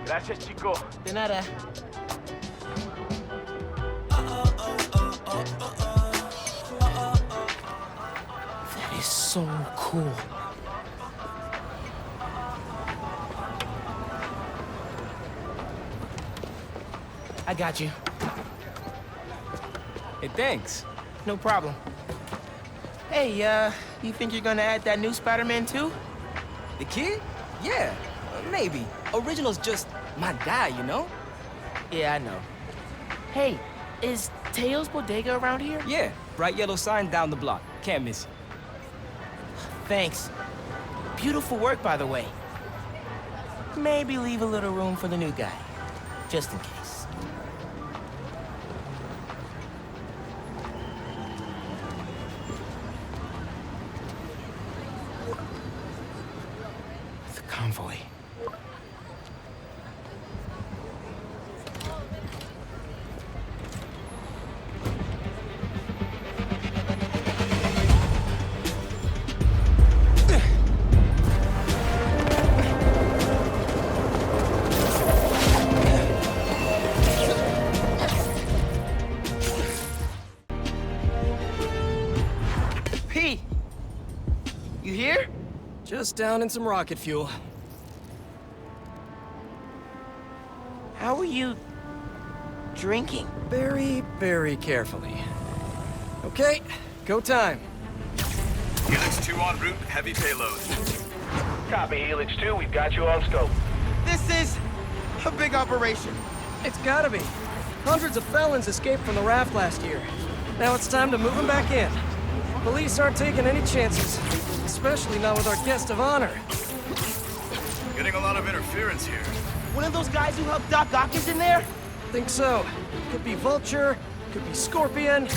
Gracias, chico. De nada. That is so cool. I got you. Hey, thanks. No problem. Hey, you think you're gonna add that new Spider-Man too? The kid? Yeah, maybe. Original's just my guy, you know? Yeah, I know. Hey, is Teo's Bodega around here? Yeah, bright yellow sign down the block. Can't miss it. Thanks. Beautiful work, by the way. Maybe leave a little room for the new guy, just in case. The convoy. P! You here? Just down in some rocket fuel. How are you drinking? Very, very carefully. Okay, go time. Helix 2 en route, heavy payload. Copy, Helix 2. We've got you on scope. This is a big operation. It's gotta be. Hundreds of felons escaped from the raft last year. Now it's time to move them back in. Police aren't taking any chances, especially not with our guest of honor. Getting a lot of interference here. One of those guys who helped Doc Ock is in there? Think so. Could be Vulture, could be Scorpion,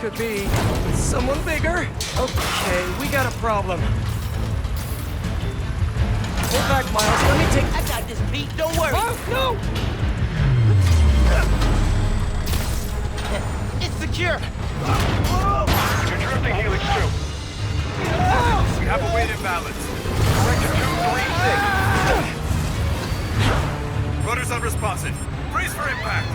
could be someone bigger. Okay, we got a problem. Hold back, Miles. Let me take... I got this, Pete. Don't worry. Oh, no! It's secure. You're drifting, Helix 2. We have a weight imbalance. Correction 236. Rudder's unresponsive. Brace for impact.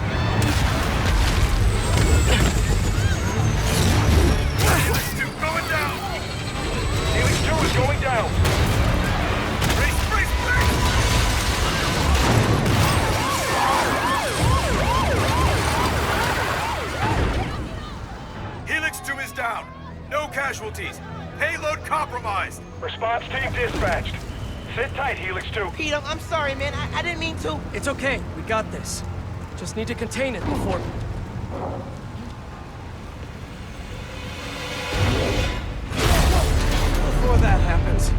Helix 2 going down. Helix 2 is going down. Brace, brace, brace! Helix 2 is down. No casualties. Payload compromised. Response team dispatched. Sit tight, Helix 2. Pete, I'm sorry, man. I didn't mean to. It's okay. We got this. Just need to contain it before... Before that happens.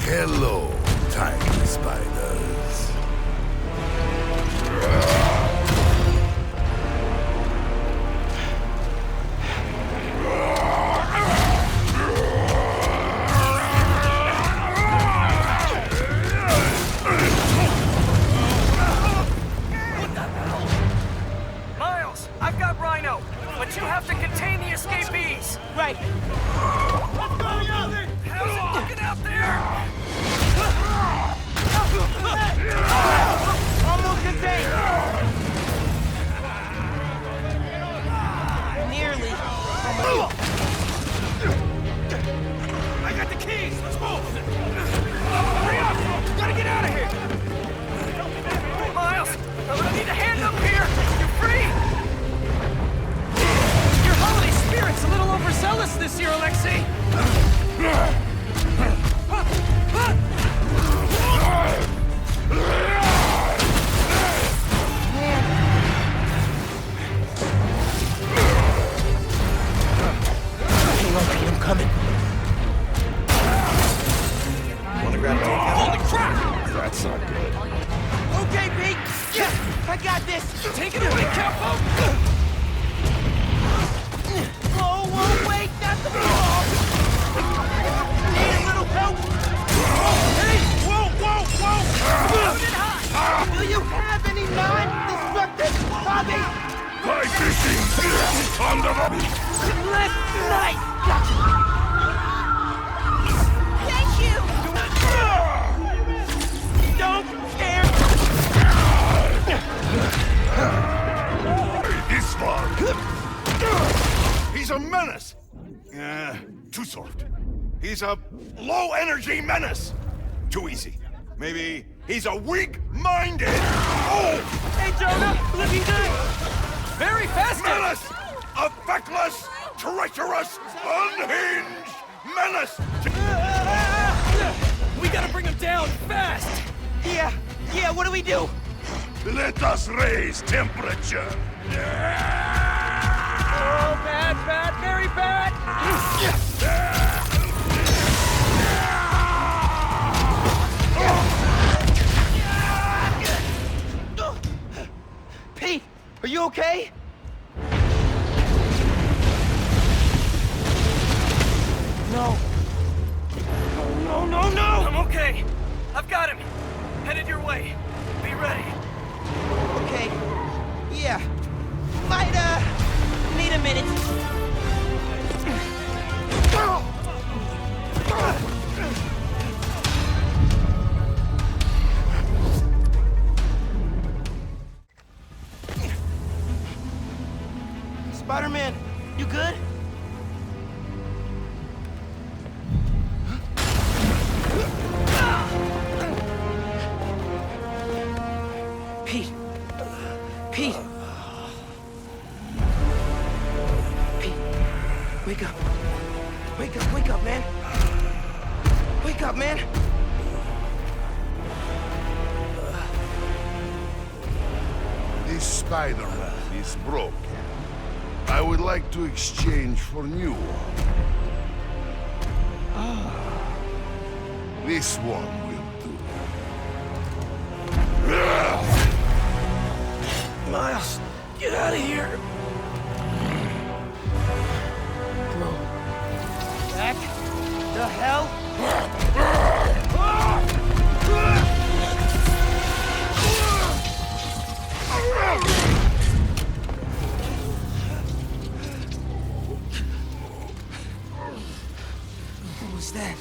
Hello, tiny spiders. Miles, I've got Rhino, but you have to contain the escapees. Right. How's it looking out there? Almost contained. Nearly. I got the keys. Let's move. Hurry up. Gotta get out of here. Miles, I'm gonna need a hand up here. You're free. Your holiday spirit's a little overzealous this year, Alexei. Hang on, Pete. I'm coming. Want to grab a takeout? Holy crap! That's not good. Okay, Pete. Yeah, I got this. Take it away, Capo. Whoa, wait, not the ball. Need a little help. Hey, whoa. Do you have any non-destructive hobbies? Fly fishing on the lobby. Last night. Gotcha. Thank you. a menace. Too soft. He's a low-energy menace. Too easy. Maybe he's a weak-minded... Oh! Hey, Jonah! Looking good! Very festive! Menace! A feckless, treacherous, unhinged menace! We gotta bring him down, fast! Yeah, what do we do? Let us raise temperature. Oh, bad, very bad! Pete, are you okay? No. No. I'm okay. I've got him. Headed your way. Be ready. Okay. Yeah. Might, need a minute. Spider-Man, you good? Pete. Pete. Pete. Wake up. Wake up, man. Wake up, man. This Spider-Man is broken. I would like to exchange for new one. This one will do. Miles, get out of here. Bro. Back the hell? What was that?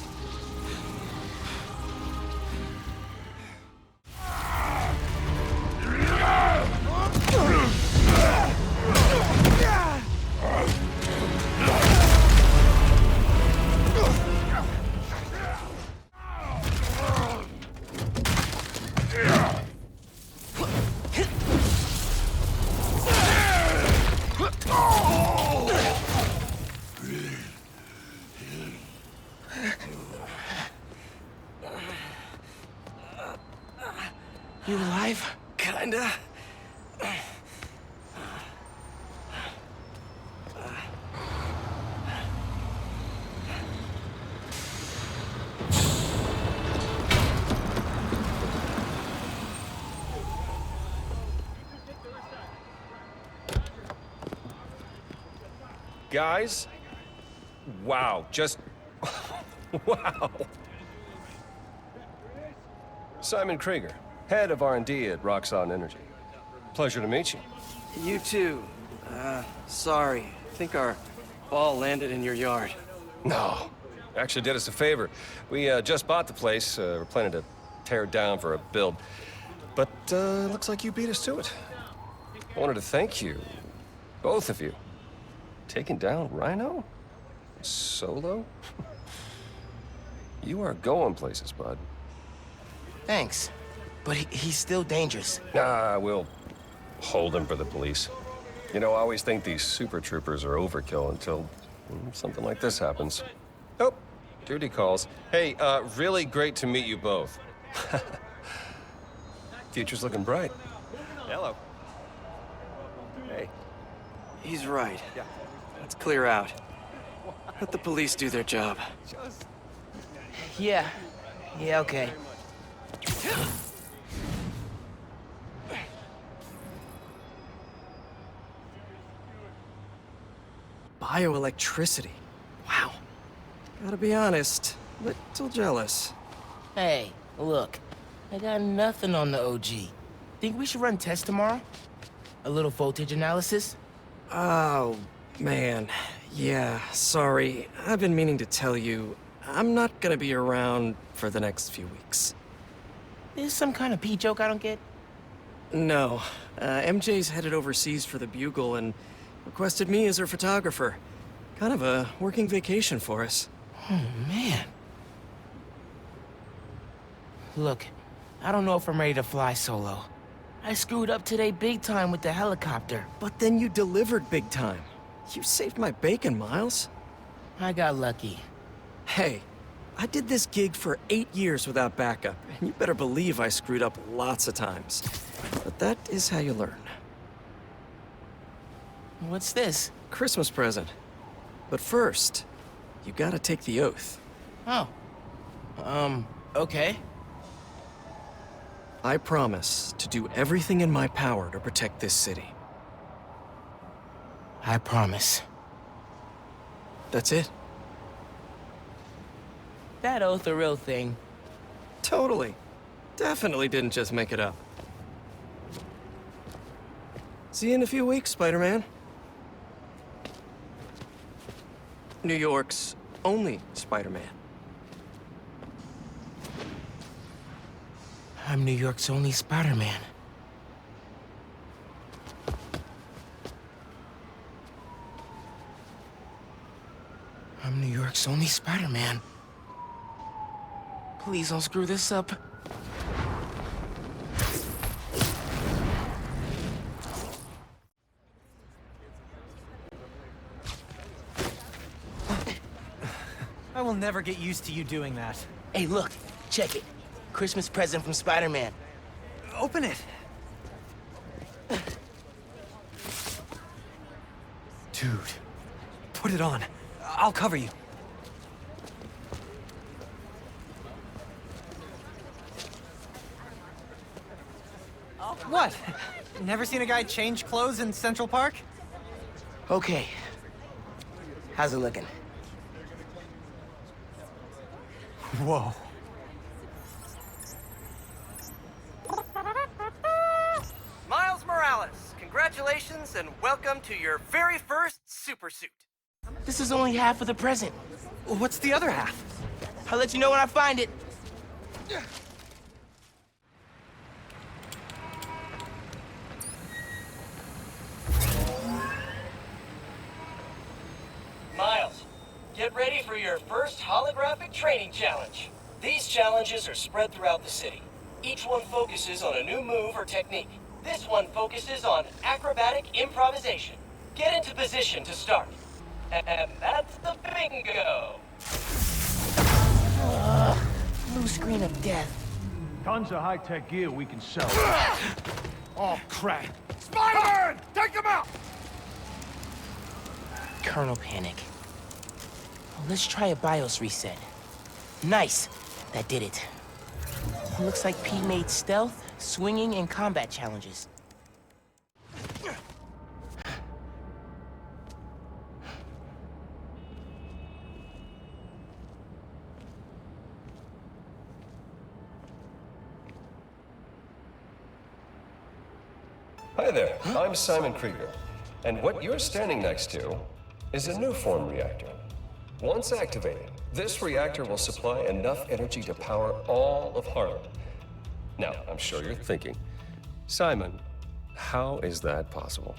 You alive? Kinda. Guys, wow, just wow. Simon Krieger, head of R&D at Roxxon Energy. Pleasure to meet you. You too. Sorry. I think our ball landed in your yard. No, actually did us a favor. We just bought the place. We're planning to tear it down for a build. But looks like you beat us to it. I wanted to thank you, both of you. Taking down Rhino? Solo? You are going places, bud. Thanks. But he's still dangerous. Nah, we'll hold him for the police. You know, I always think these super troopers are overkill until something like this happens. Oh, duty calls. Hey, really great to meet you both. Future's looking bright. Hello. Hey. He's right. Let's clear out. Let the police do their job. Yeah, okay. Bioelectricity. Wow. Gotta be honest, little jealous. Hey, look. I got nothing on the OG. Think we should run tests tomorrow? A little voltage analysis? Oh, man. Yeah, sorry. I've been meaning to tell you, I'm not gonna be around for the next few weeks. Is some kind of pee joke I don't get? No. MJ's headed overseas for the Bugle and requested me as her photographer. Kind of a working vacation for us. Oh, man. Look, I don't know if I'm ready to fly solo. I screwed up today big time with the helicopter. But then you delivered big time. You saved my bacon, Miles. I got lucky. Hey, I did this gig for 8 years without backup, and you better believe I screwed up lots of times. But that is how you learn. What's this? Christmas present. But first, you gotta take the oath. Oh. Okay. I promise to do everything in my power to protect this city. I promise. That's it. That oath a real thing. Totally. Definitely didn't just make it up. See you in a few weeks, Spider-Man. New York's only Spider-Man. I'm New York's only Spider-Man. I'm New York's only Spider-Man. Please don't screw this up. I will never get used to you doing that. Hey, look. Check it. Christmas present from Spider-Man. Open it. Dude. Put it on. I'll cover you. What? Never seen a guy change clothes in Central Park? Okay. How's it looking? Whoa. Miles Morales, congratulations and welcome to your very first super suit. This is only half of the present. What's the other half? I'll let you know when I find it. Miles, get ready for your first holographic training challenge. These challenges are spread throughout the city. Each one focuses on a new move or technique. This one focuses on acrobatic improvisation. Get into position to start. And that's the bingo! Blue screen of death. Tons of high-tech gear we can sell. Oh, crap. Spider-Man! Take him out! Colonel Panic. Oh, let's try a BIOS reset. Nice. That did it. Looks like P made stealth, swinging, and combat challenges. Hi there, I'm Simon Krieger. And what you're standing next to is a new form reactor. Once activated, this reactor will supply enough energy to power all of Harlem. Now, I'm sure you're thinking, Simon, how is that possible?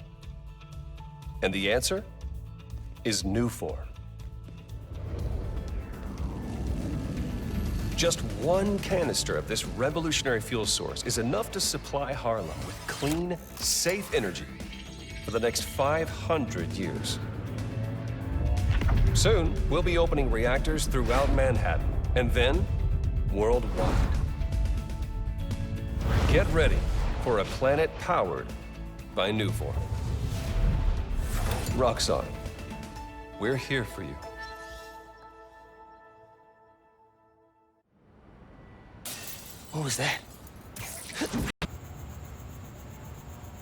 And the answer is new form. Just one canister of this revolutionary fuel source is enough to supply Harlem with clean, safe energy for the next 500 years. Soon, we'll be opening reactors throughout Manhattan, and then worldwide. Get ready for a planet powered by Nuform. Roxxon, we're here for you. What was that?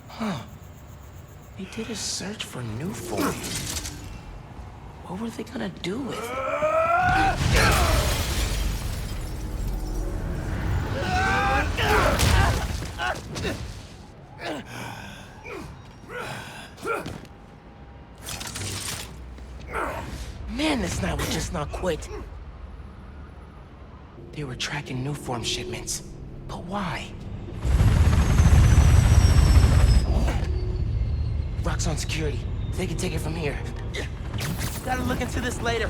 Huh. They did a search for Nuform. What were they gonna do with it? Man, this night would just not quit. They were tracking Nuform shipments. But why? Roxxon security. They can take it from here. Gotta look into this later.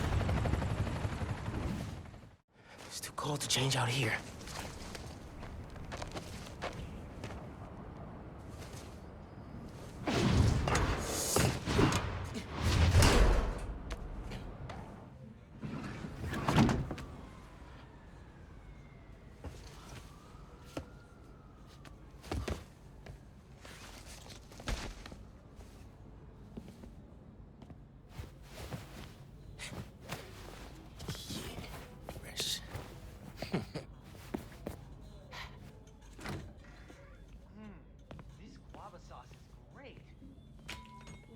It's too cold to change out here.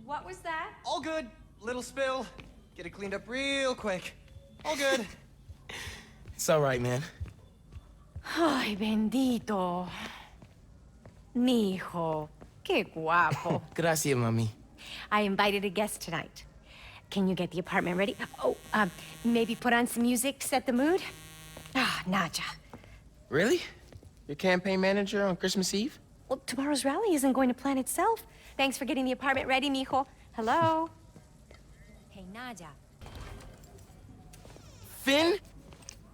What was that? All good. Little spill. Get it cleaned up real quick. All good. It's all right, man. Ay, bendito. Mi hijo. Qué guapo. Gracias, mami. I invited a guest tonight. Can you get the apartment ready? Oh, maybe put on some music to set the mood? Ah, Naja. Really? Your campaign manager on Christmas Eve? Well, tomorrow's rally isn't going to plan itself. Thanks for getting the apartment ready, mijo. Hello? Hey, Naja. Finn?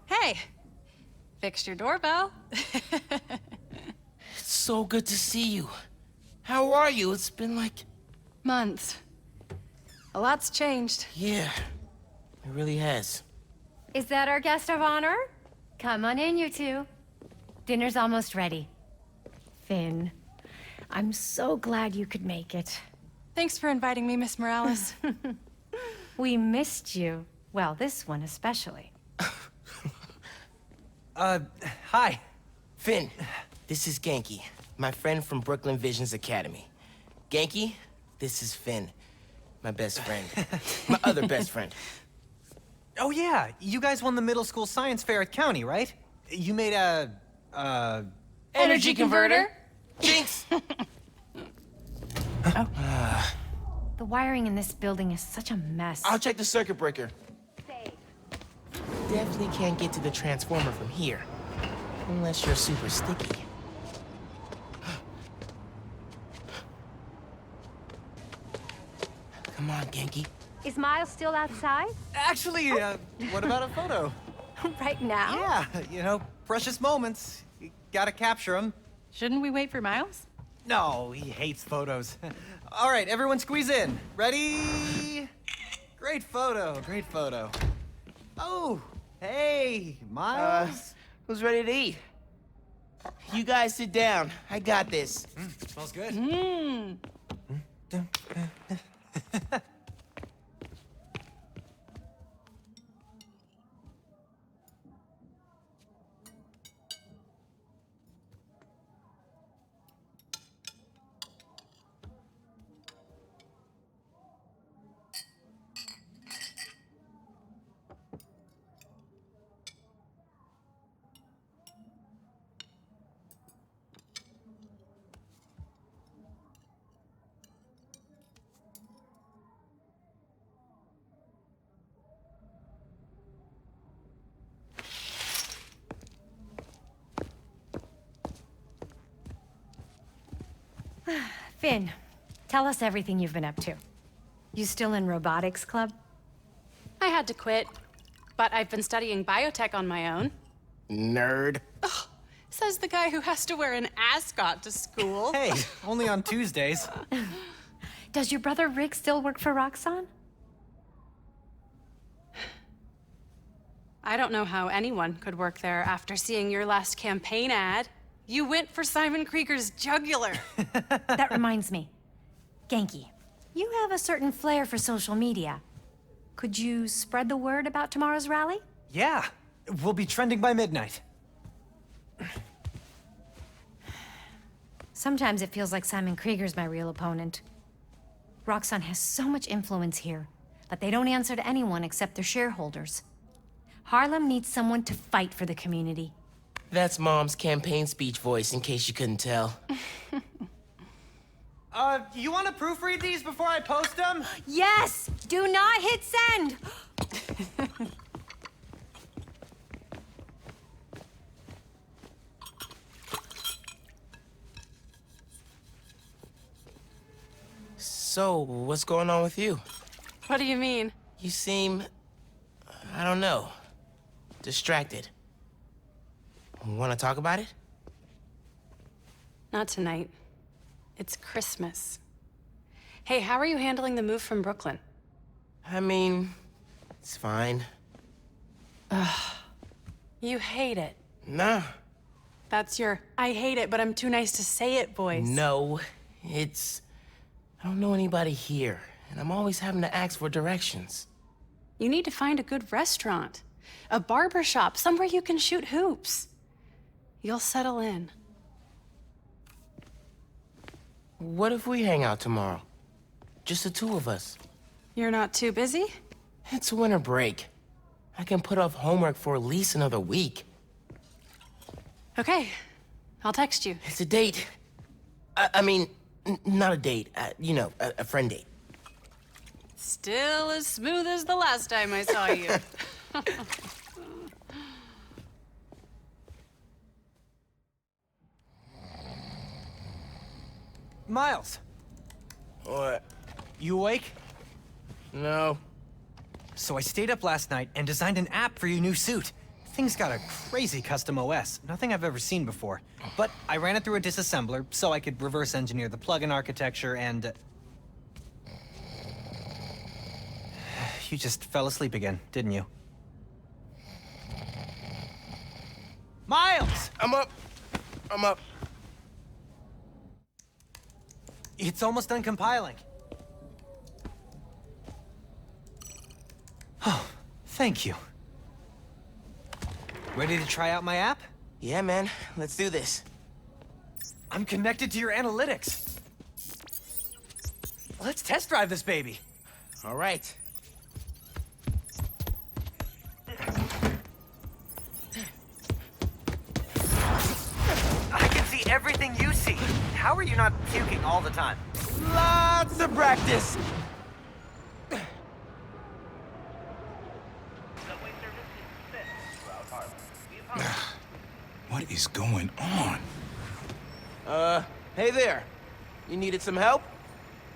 Hey, fixed your doorbell. It's so good to see you. How are you? It's been like... Months. A lot's changed. Yeah, it really has. Is that our guest of honor? Come on in, you two. Dinner's almost ready. Finn, I'm so glad you could make it. Thanks for inviting me, Miss Morales. We missed you. Well, this one especially. Hi. Finn, this is Genki, my friend from Brooklyn Visions Academy. Genki, this is Finn, my best friend. My other best friend. Oh yeah, you guys won the middle school science fair at County, right? You made a, Energy converter? Jinx! The wiring in this building is such a mess. I'll check the circuit breaker. Definitely can't get to the transformer from here. Unless you're super sticky. Come on, Genki. Is Miles still outside? Actually, what about a photo? Right now? Yeah, you know, precious moments. You gotta capture them. Shouldn't we wait for Miles? No, he hates photos. All right, everyone squeeze in. Ready? Great photo, great photo. Oh, hey, Miles. Who's ready to eat? You guys sit down. I got this. Smells good. Finn, tell us everything you've been up to. You still in robotics club? I had to quit, but I've been studying biotech on my own. Nerd. Says the guy who has to wear an ascot to school. Hey, only on Tuesdays. Does your brother Rick still work for Roxxon? I don't know how anyone could work there after seeing your last campaign ad. You went for Simon Krieger's jugular. That reminds me. Genki, you have a certain flair for social media. Could you spread the word about tomorrow's rally? Yeah, we'll be trending by midnight. Sometimes it feels like Simon Krieger's my real opponent. Roxxon has so much influence here, but they don't answer to anyone except their shareholders. Harlem needs someone to fight for the community. That's Mom's campaign speech voice, in case you couldn't tell. You want to proofread these before I post them? Yes! Do not hit send! So, what's going on with you? What do you mean? You seem... I don't know. Distracted. Want to talk about it? Not tonight. It's Christmas. Hey, how are you handling the move from Brooklyn? I mean, it's fine. You hate it. Nah. That's your I hate it, but I'm too nice to say it voice. No, it's... I don't know anybody here, and I'm always having to ask for directions. You need to find a good restaurant, a barber shop, somewhere you can shoot hoops. You'll settle in. What if we hang out tomorrow? Just the two of us. You're not too busy? It's winter break. I can put off homework for at least another week. Okay, I'll text you. It's a date. I mean, not a date. You know, a friend date. Still as smooth as the last time I saw you. Miles, What? you awake? No. So I stayed up last night and designed an app for your new suit. Thing's got a crazy custom OS, nothing I've ever seen before. But I ran it through a disassembler so I could reverse engineer the plugin architecture and... You just fell asleep again, didn't you? Miles! I'm up. It's almost done compiling. Oh, thank you. Ready to try out my app? Yeah, man. Let's do this. I'm connected to your analytics. Let's test drive this baby. All right. I can see everything you see. How are you not puking all the time? Lots of practice. What is going on? Hey there. You needed some help?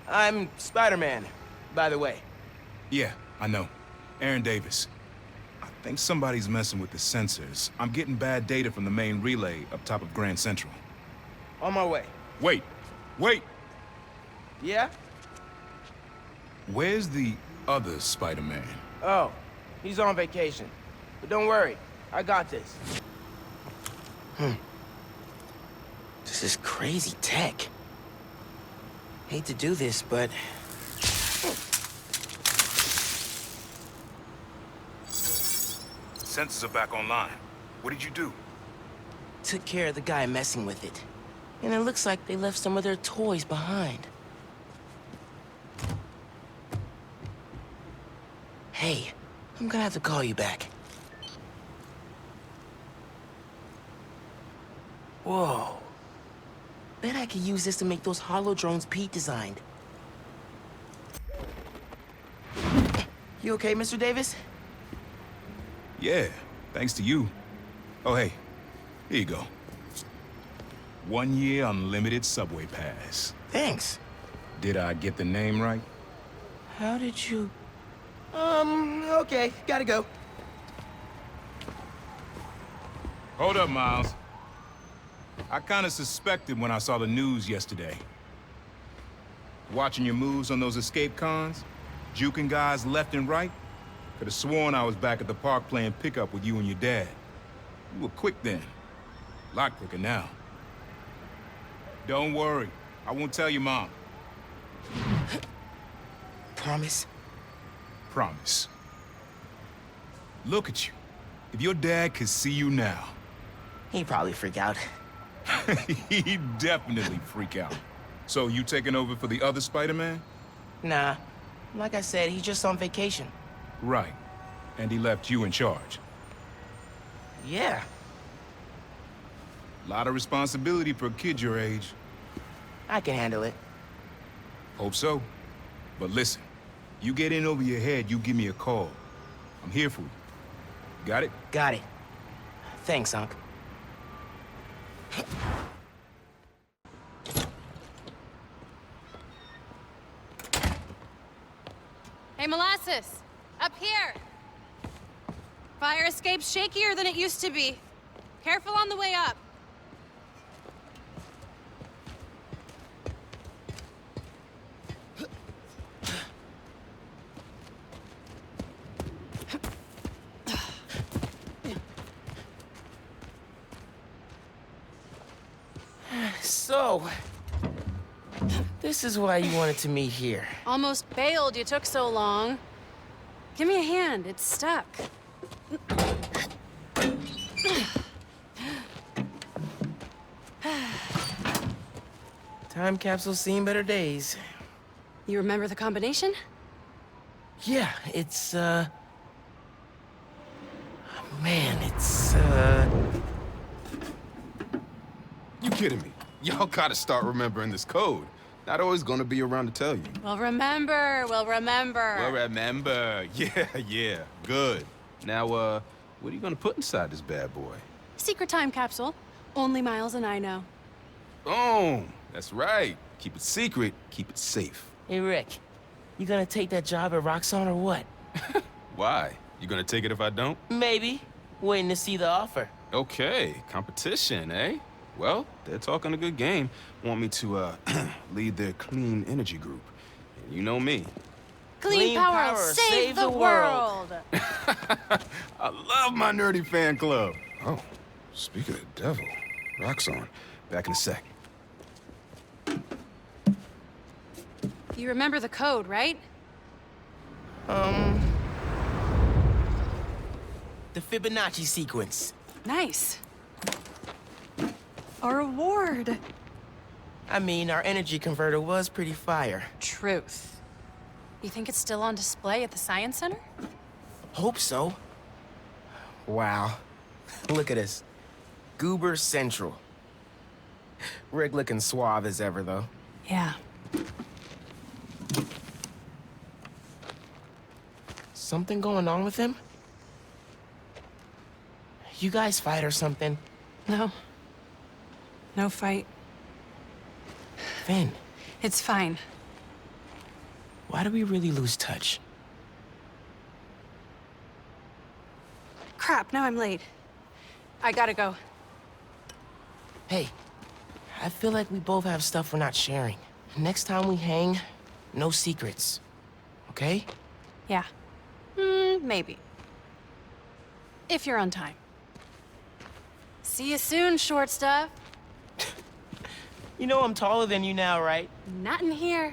I'm Spider-Man, by the way. Yeah, I know. Aaron Davis. I think somebody's messing with the sensors. I'm getting bad data from the main relay up top of Grand Central. On my way. Wait! Wait! Yeah? Where's the other Spider-Man? Oh, he's on vacation. But don't worry, I got this. This is crazy tech. Hate to do this, but... Sensors are back online. What did you do? Took care of the guy messing with it. And it looks like they left some of their toys behind. Hey, I'm gonna have to call you back. Whoa. Bet I could use this to make those hollow drones Pete designed. You okay, Mr. Davis? Yeah, thanks to you. Oh, hey, here you go. 1 year unlimited subway pass. Thanks. Did I get the name right? How did you... okay, gotta go. Hold up, Miles. I kinda suspected when I saw the news yesterday. Watching your moves on those escape cons, juking guys left and right, could've sworn I was back at the park playing pickup with you and your dad. You were quick then. A lot quicker now. Don't worry, I won't tell your mom. Promise? Promise. Look at you. If your dad could see you now, He'd probably freak out. he'd definitely freak out. So you taking over for the other Spider-Man? Nah. Like I said, he's just on vacation. Right. And he left you in charge. Yeah. Lot of responsibility for a kid your age. I can handle it. Hope so. But listen, you get in over your head, you give me a call. I'm here for you. Got it? Got it. Thanks, Unc. Hey, Molasses! Up here! Fire escape's shakier than it used to be. Careful on the way up. So, this is why you wanted to meet here. Almost bailed you took so long. Give me a hand, it's stuck. Time capsule's seen better days. You remember the combination? Yeah, it's, man, it's, You kidding me? Y'all gotta start remembering this code. Not always gonna be around to tell you. We'll remember, we'll remember. Well, remember. Yeah, good. Now, what are you gonna put inside this bad boy? Secret time capsule. Only Miles and I know. Boom! That's right. Keep it secret, keep it safe. hey, Rick, you gonna take that job at Roxxon or what? Why? You gonna take it if I don't? Maybe. Waiting to see the offer. Okay, competition, eh? Well, they're talking a good game. Want me to, lead their clean energy group. And you know me. Clean power, save the world. I love my nerdy fan club. Oh, speak of the devil. Roxxon. Back in a sec. You remember the code, right? The Fibonacci sequence. Nice. A reward. I mean, our energy converter was pretty fire. Truth. You think it's still on display at the Science Center? Hope so. Wow. Look at us. Goober Central. Rick looking suave as ever, though. Yeah. Something going on with him? You guys fight or something? No. No fight. Finn, It's fine. why do we really lose touch? Crap, now I'm late. I gotta go. Hey, I feel like we both have stuff we're not sharing. Next time we hang, no secrets. Okay? Yeah. Maybe. If you're on time. See you soon, short stuff. You know I'm taller than you now, right? Not in here.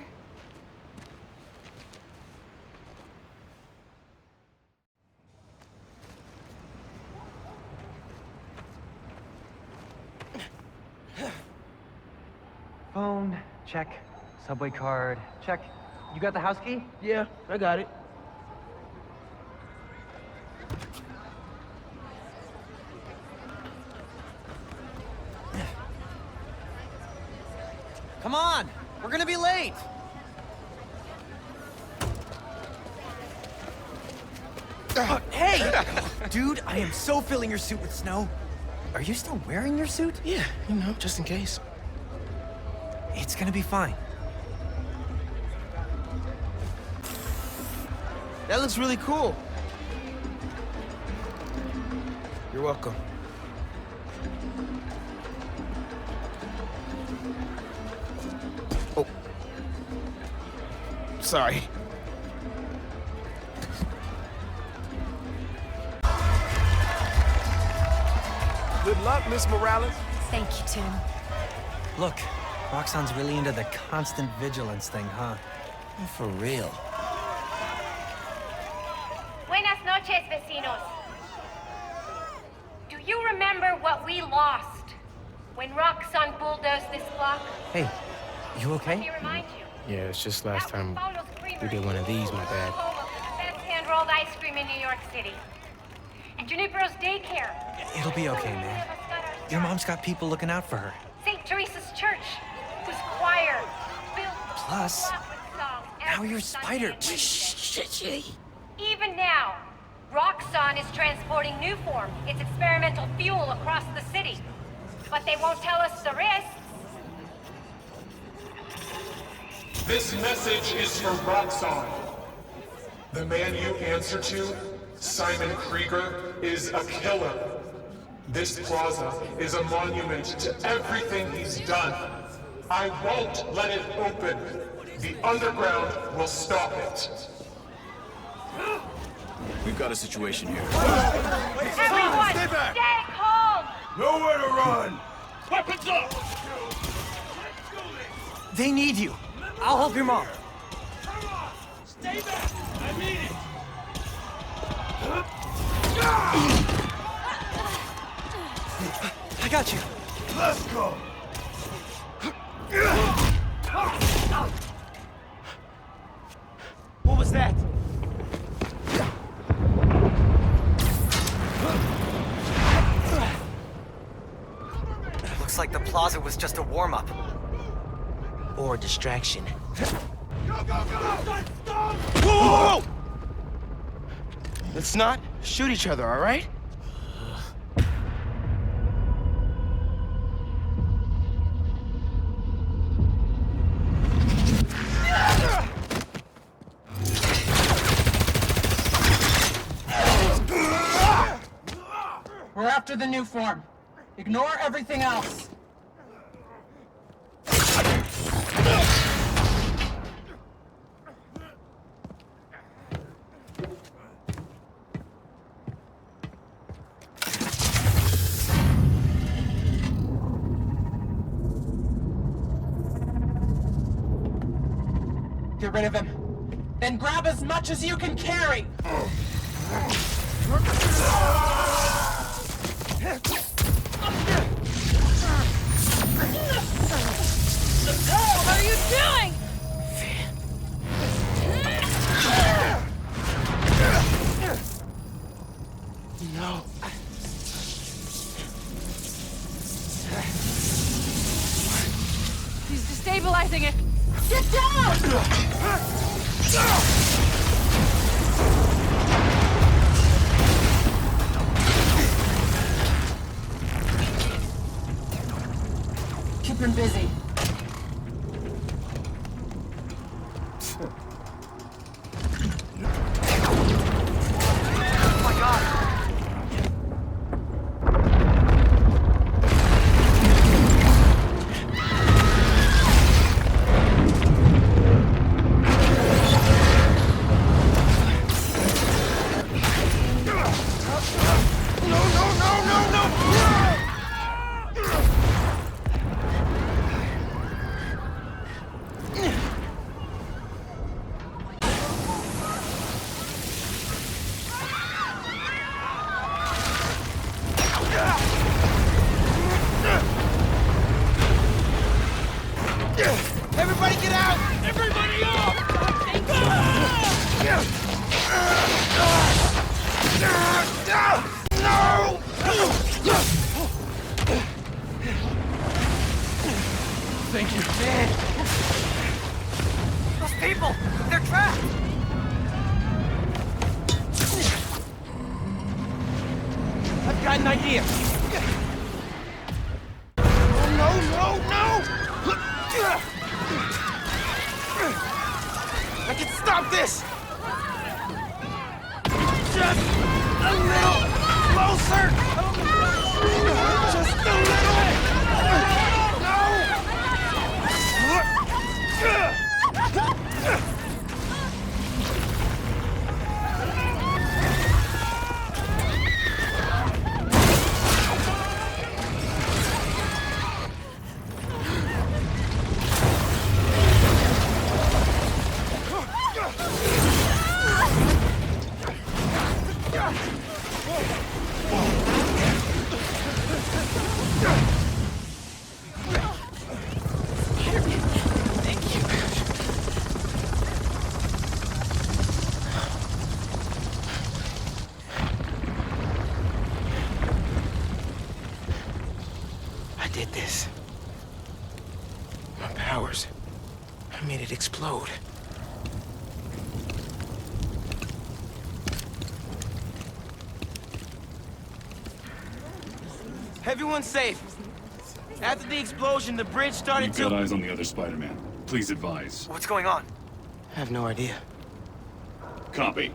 Phone, check. Subway card, check. You got the house key? Yeah, I got it. Come on! We're gonna be late! Hey! Dude, I am so filling your suit with snow. Are you still wearing your suit? Yeah, you know, just in case. It's gonna be fine. That looks really cool. You're welcome. Oh. Sorry. Good luck, Miss Morales. Thank you, Tim. Look, Roxxon's really into the constant vigilance thing, huh? For real. Buenas noches, vecinos. Do you remember what we lost when Roxxon bulldozed this block? Hey, you Let okay? me remind you. Yeah, it's just last That was time Paulo's we Creamery, did one of these, my bad. home of the best hand-rolled ice cream in New York City. And Junipero's daycare. It'll be okay, Many man. of us got our Your start. mom's got people looking out for her. St. Teresa's Church, whose choir filled the Plus, block with songs now every you're Sunday Spider. and Even now, Roxxon is transporting Newform, its experimental fuel, across the city. But they won't tell us the risks. This message is for Roxxon. The man you answer to, Simon Krieger, is a killer. This plaza is a monument to everything he's done. I won't let it open. The underground will stop it. We've got a situation here. Everyone, stay calm! Nowhere to run! Weapons up! They need you. I'll help your mom. Stay back! I need it! I got you. Let's go! What was that? Looks like the plaza was just a warm-up. Or a distraction. Whoa! Let's not shoot each other, all right? We're after the new form. Ignore everything else. Get rid of him. Then grab as much as you can carry! What the hell are you doing? No. He's destabilizing it. Get down! Keep him busy. Oh my god! Everybody get out! Everybody up! Thank you. Man. Those people! They're trapped! I've got an idea. I can stop this! Just a little closer! Just a little! I did this. My powers. I made it explode. Everyone's safe. After the explosion, the bridge started You've got eyes on the other Spider-Man. Please advise. What's going on? I have no idea. Copy.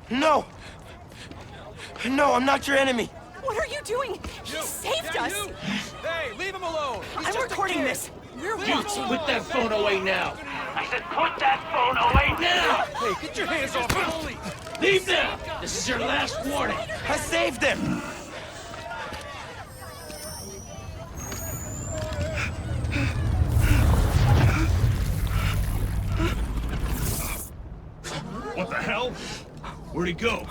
No! No, I'm not your enemy. What are you doing? He saved us! Hey, leave him alone! I'm recording this! We're watching! Put that phone away now! I said put that phone away now! Hey, get your hands off me! Leave now! This is your last warning! I saved him! What the hell? Where'd he go?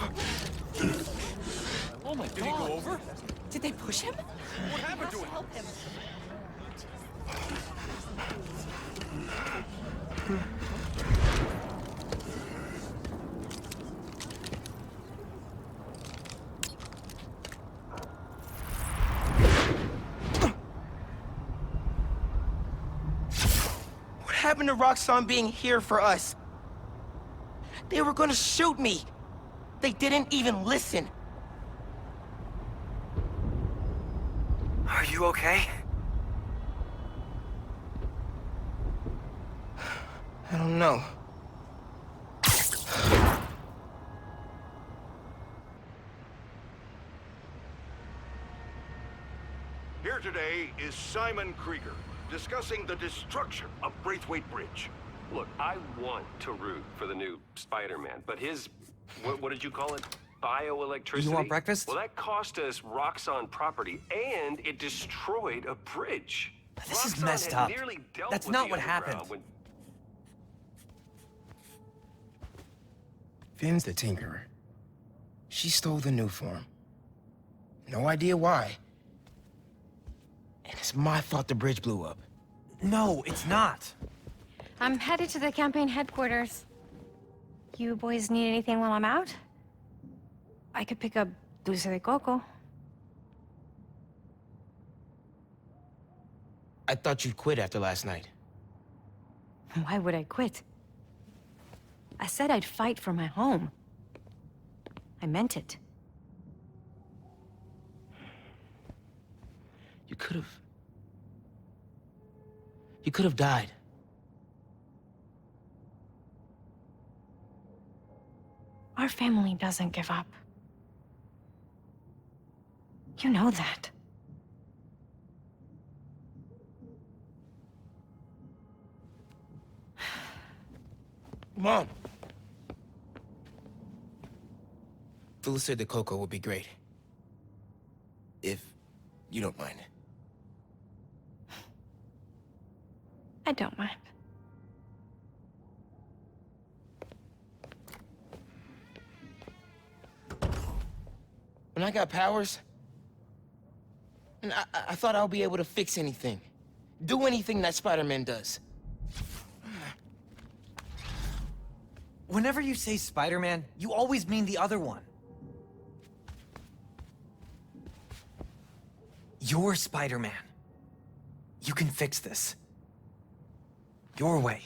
Oh my God. Did he go over? Did they push him? What happened to him? Help him. What happened to Roxxon being here for us? They were gonna shoot me. They didn't even listen. Are you okay? I don't know. Here today is Simon Krieger, discussing the destruction of Braithwaite Bridge. Look, I want to root for the new Spider-Man, but his, what did you call it? Bioelectricity? You want breakfast? Well, that cost us Roxxon property, and it destroyed a bridge. This is Roxxon messed had up. nearly dealt That's with not the what underground happened. when- Finn's the Tinkerer. She stole the new form. No idea why. And it's my fault the bridge blew up. No, it's not. I'm headed to the campaign headquarters. You boys need anything while I'm out? I could pick up dulce de coco. I thought you'd quit after last night. Why would I quit? I said I'd fight for my home. I meant it. You could have... You could have died. Our family doesn't give up. You know that. Mom! Dulce de coco would be great. If you don't mind. I don't mind. When I got powers, and I thought I'll be able to fix anything. Do anything that Spider-Man does. Whenever you say Spider-Man, you always mean the other one. You're Spider-Man. You can fix this. Your way.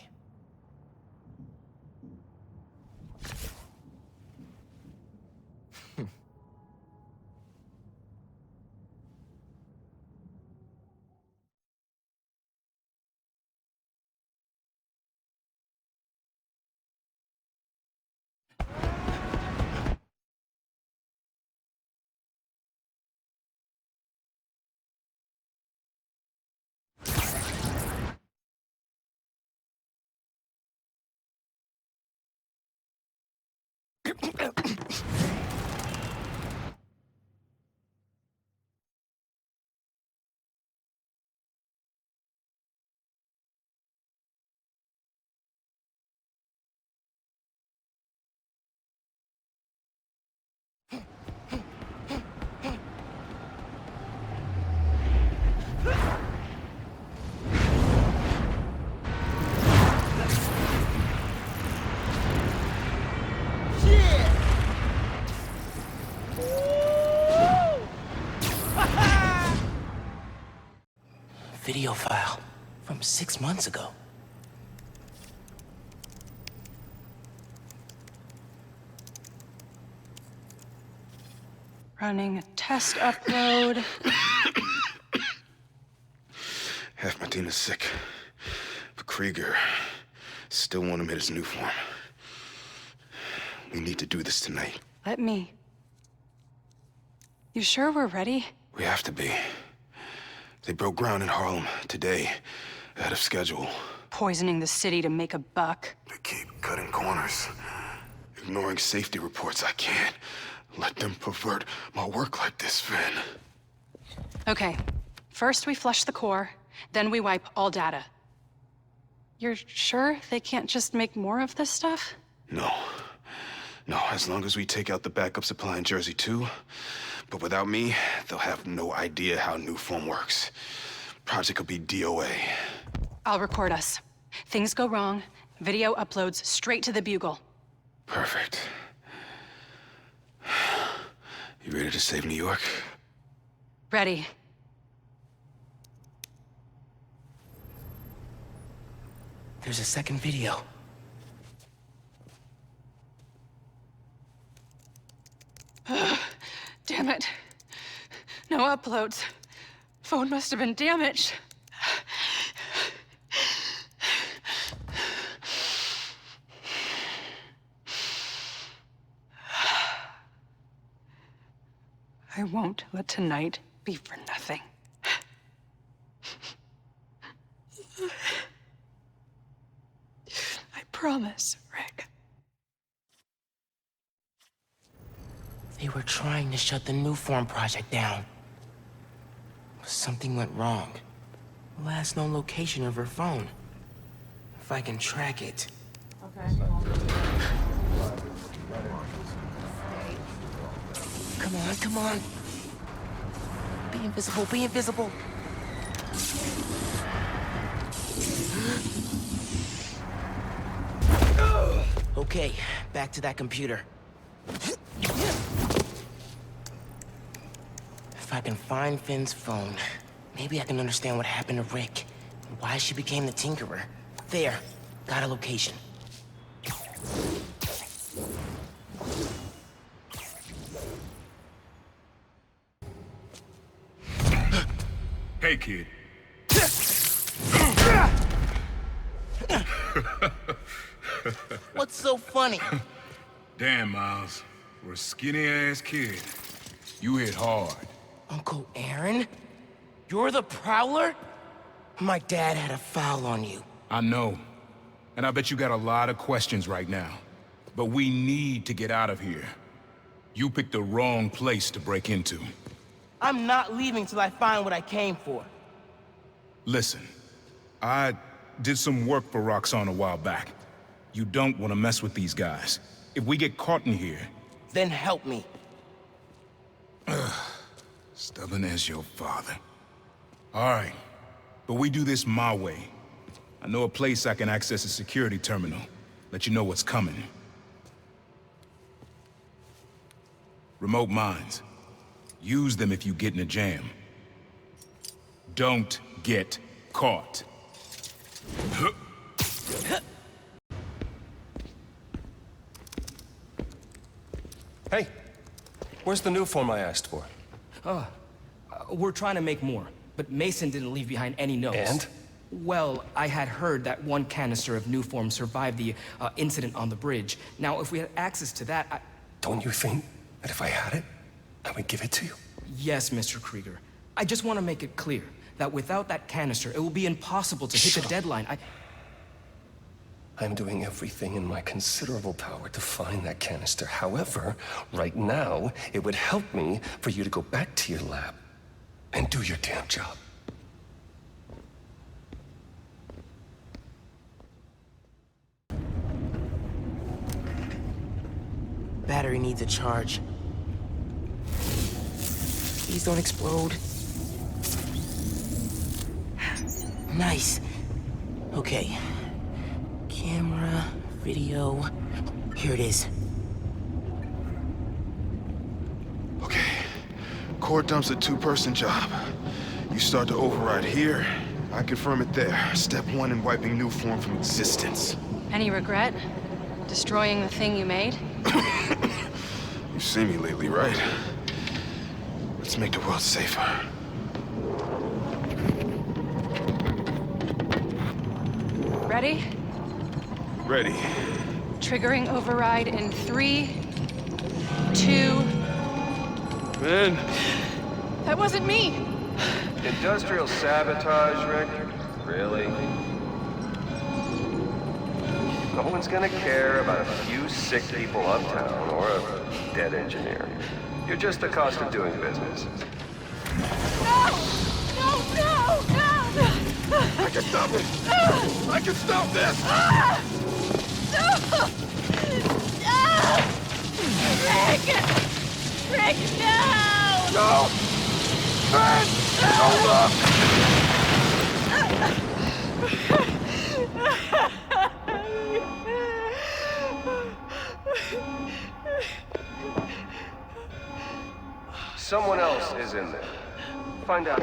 Video file from 6 months ago. Running a test upload. Half my team is sick. But Krieger, Still want him in his new form. We need to do this tonight. Let me. You sure we're ready? We have to be. They broke ground in Harlem today, ahead of schedule. Poisoning the city to make a buck. They keep cutting corners, ignoring safety reports. I can't let them pervert my work like this, Finn. Okay, first we flush the core, then we wipe all data. You're sure they can't just make more of this stuff? No. No, as long as we take out the backup supply in Jersey too. But without me, they'll have no idea how Nuform works. Project will be DOA. I'll record us. Things go wrong, video uploads straight to the Bugle. Perfect. You ready to save New York? Ready. There's a second video. Damn it. No uploads. Phone must have been damaged. I won't let tonight be for nothing. I promise, Rick. They were trying to shut the Nuform project down. Something went wrong. Last known location of her phone. If I can track it. Okay. Come on, come on. Be invisible, be invisible. Okay, back to that computer. If I can find Finn's phone, maybe I can understand what happened to Rick and why she became the Tinkerer. There, got a location. Hey, kid. What's so funny? Damn, Miles. For a skinny-ass kid, you hit hard. Uncle Aaron? You're the Prowler? My dad had a foul on you. I know. And I bet you got a lot of questions right now. But we need to get out of here. You picked the wrong place to break into. I'm not leaving till I find what I came for. Listen, I did some work for Roxxon a while back. You don't want to mess with these guys. If we get caught in here... Then help me. Stubborn as your father. All right, but we do this my way. I know a place I can access a security terminal. Let you know what's coming. Remote mines. Use them if you get in a jam. Don't get caught. Hey, where's the new form I asked for? We're trying to make more, but Mason didn't leave behind any notes. And? Well, I had heard that one canister of new form survived the incident on the bridge. Now, if we had access to that, Don't you think that if I had it, I would give it to you? Yes, Mr. Krieger. I just want to make it clear that without that canister, it will be impossible to hit the deadline. I'm doing everything in my considerable power to find that canister. However, right now, it would help me for you to go back to your lab and do your damn job. Battery needs a charge. Please don't explode. Nice. Okay. Camera, video. Here it is. Okay. Core dump's a two-person job. You start to override here, I confirm it there. Step one in wiping Nuform from existence. Any regret? Destroying the thing you made? You've seen me lately, right? Let's make the world safer. Ready? Ready. Triggering override in 3, 2... Ben! That wasn't me! Industrial sabotage, Rick? Really? No one's gonna care about a few sick people uptown or a dead engineer. You're just the cost of doing business. No! No, no, no! I can stop it! I can stop this! Rick! Rick, no! No! Ben! Don't look! Someone else is in there. Find out.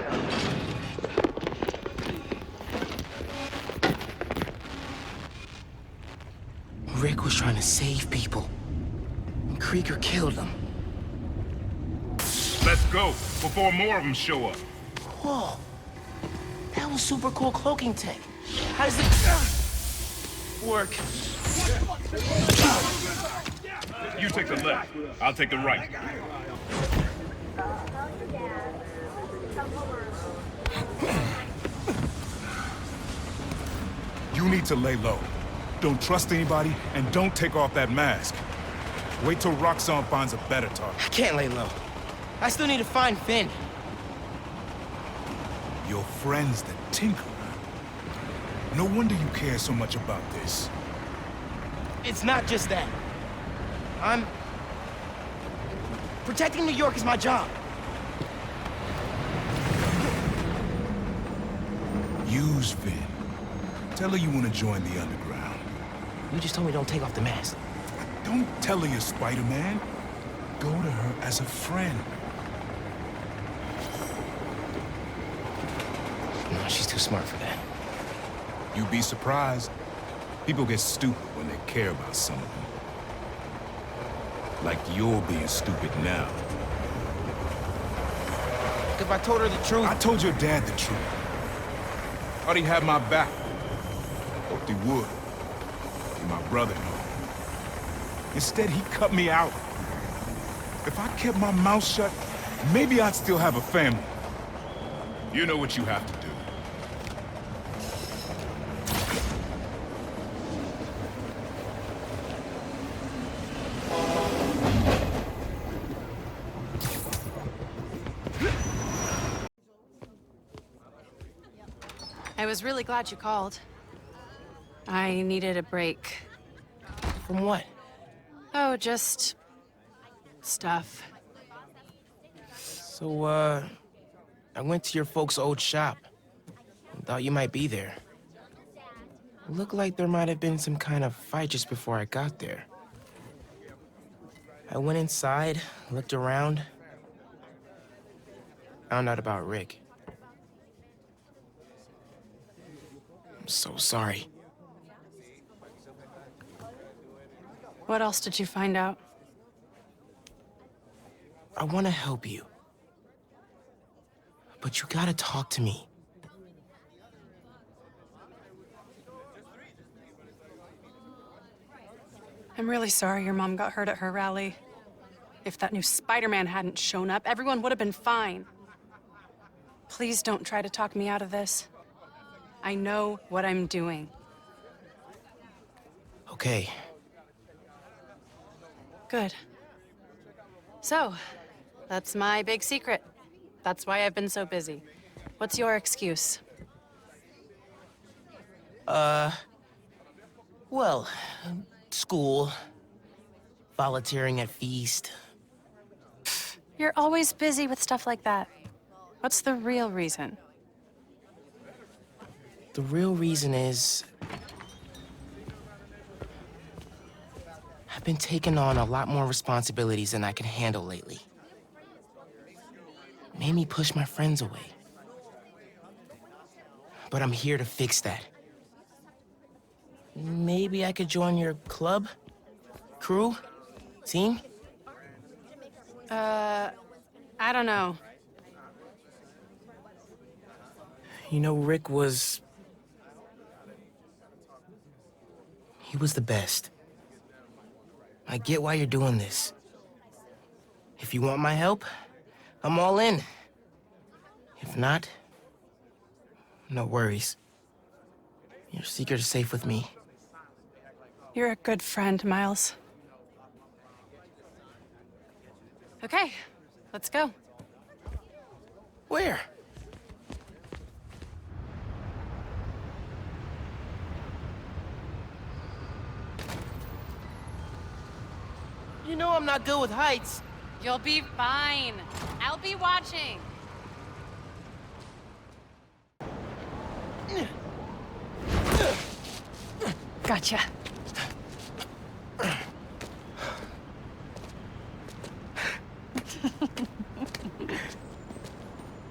Rick was trying to save people. And Krieger killed him. Let's go, before more of them show up. Whoa. That was super cool cloaking tech. How does it work? You take the left, I'll take the right. You need to lay low. Don't trust anybody, and don't take off that mask. Wait till Roxanne finds a better target. I can't lay low. I still need to find Finn. Your friend's the Tinkerer. No wonder you care so much about this. It's not just that. Protecting New York is my job. Use Finn. Tell her you want to join the underground. You just told me don't take off the mask. Don't tell her you're Spider-Man. Go to her as a friend. No, she's too smart for that. You'd be surprised. People get stupid when they care about something. Like you're being stupid now. If I told her the truth... I told your dad the truth. Thought he had my back. Hoped he would. Be my brother. Instead, he cut me out. If I kept my mouth shut, maybe I'd still have a family. You know what you have to do. I was really glad you called. I needed a break. From what? Oh, just... stuff. So, I went to your folks' old shop. Thought you might be there. Looked like there might have been some kind of fight just before I got there. I went inside, looked around. Found out about Rick. I'm so sorry. What else did you find out? I want to help you. But you gotta talk to me. I'm really sorry your mom got hurt at her rally. If that new Spider-Man hadn't shown up, everyone would have been fine. Please don't try to talk me out of this. I know what I'm doing. Okay. Good. So, that's my big secret. That's why I've been so busy. What's your excuse? Well, school, volunteering at Feast. You're always busy with stuff like that. What's the real reason? The real reason is... I've been taking on a lot more responsibilities than I can handle lately. Made me push my friends away. But I'm here to fix that. Maybe I could join your club? Crew? Team? I don't know. You know, Rick was... He was the best. I get why you're doing this. If you want my help, I'm all in. If not, no worries. Your secret is safe with me. You're a good friend, Miles. Okay, let's go. Where? You know I'm not good with heights. You'll be fine. I'll be watching. Gotcha.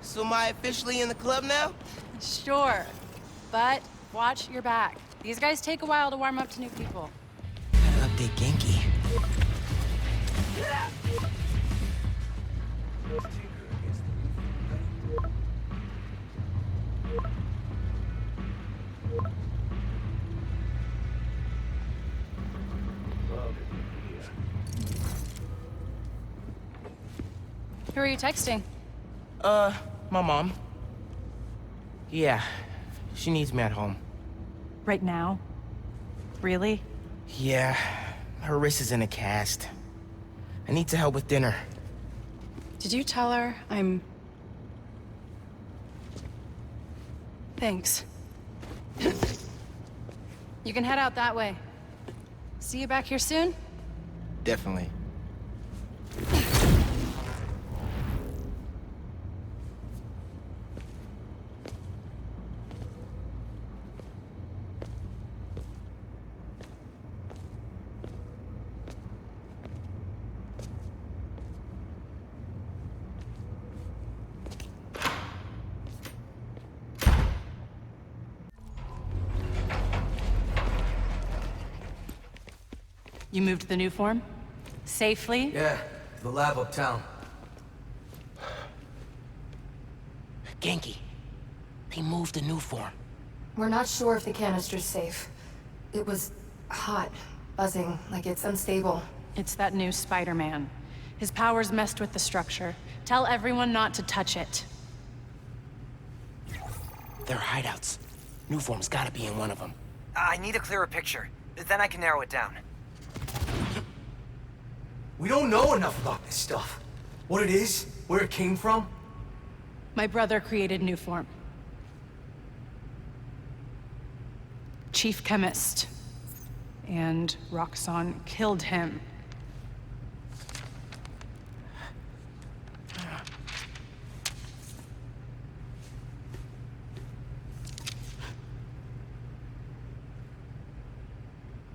So am I officially in the club now? Sure, but watch your back. These guys take a while to warm up to new people. Update Genki. Who are you texting? My mom. Yeah, she needs me at home. Right now? Really? Yeah, her wrist is in a cast. I need to help with dinner. Did you tell her I'm... Thanks. You can head out that way. See you back here soon? Definitely. You moved to the new form? Safely? Yeah, the lab uptown. Genki, they moved the new form. We're not sure if the canister's safe. It was hot, buzzing, like it's unstable. It's that new Spider-Man. His powers messed with the structure. Tell everyone not to touch it. They're hideouts. New form's gotta be in one of them. I need a clearer picture. Then I can narrow it down. We don't know enough about this stuff. What it is, where it came from. My brother created new form. Chief chemist. And Roxxon killed him.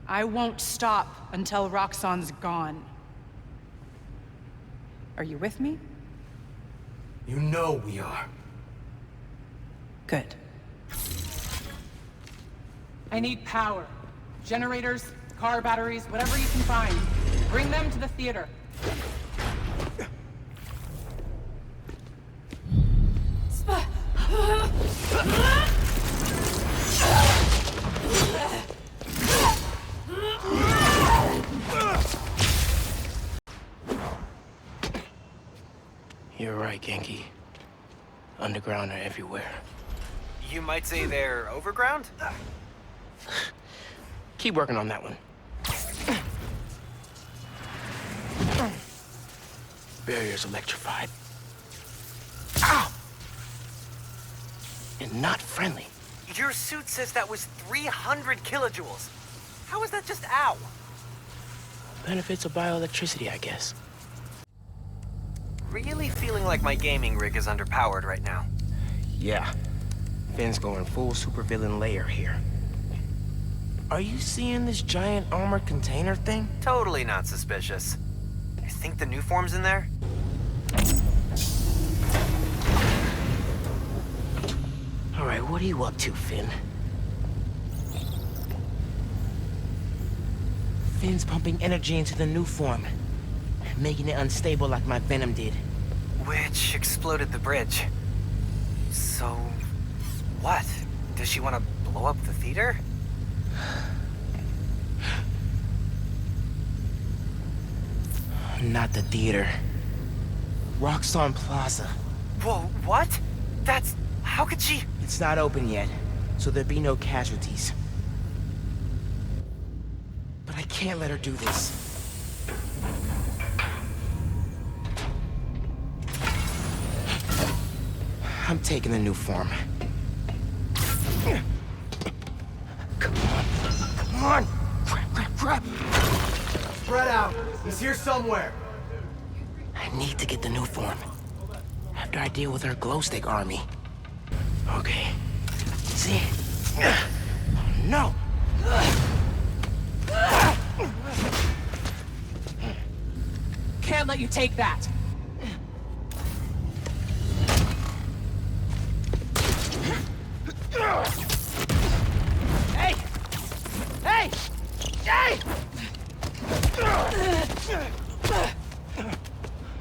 I won't stop until Roxxon's gone. Are you with me? You know we are. Good. I need power. Generators, car batteries, whatever you can find. Bring them to the theater. You're right, Genki. Underground are everywhere. You might say they're overground? Keep working on that one. Barrier's electrified. Ow! And not friendly. Your suit says that was 300 kilojoules. How is that just ow? Benefits of bioelectricity, I guess. Really feeling like my gaming rig is underpowered right now. Yeah. Finn's going full supervillain layer here. Are you seeing this giant armored container thing? Totally not suspicious. I think the new form's in there? All right, what are you up to, Finn? Finn's pumping energy into the new form, making it unstable like my venom did. Which exploded the bridge. So, what? Does she want to blow up the theater? Not the theater. Roxxon Plaza. Whoa, what? That's... how could she... It's not open yet, so there'll be no casualties. But I can't let her do this. I'm taking the new form. Come on. Come on! Crap! Spread out. He's here somewhere. I need to get the new form. After I deal with our glow stick army. Okay. See? No! Can't let you take that. Hey! Hey! Hey!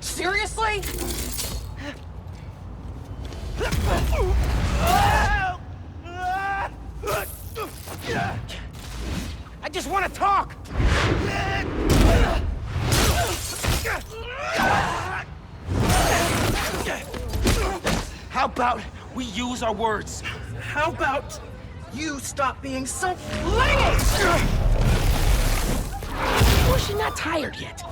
Seriously? I just want to talk! How about we use our words? How about you stop being so clingy? Or she's not tired yet.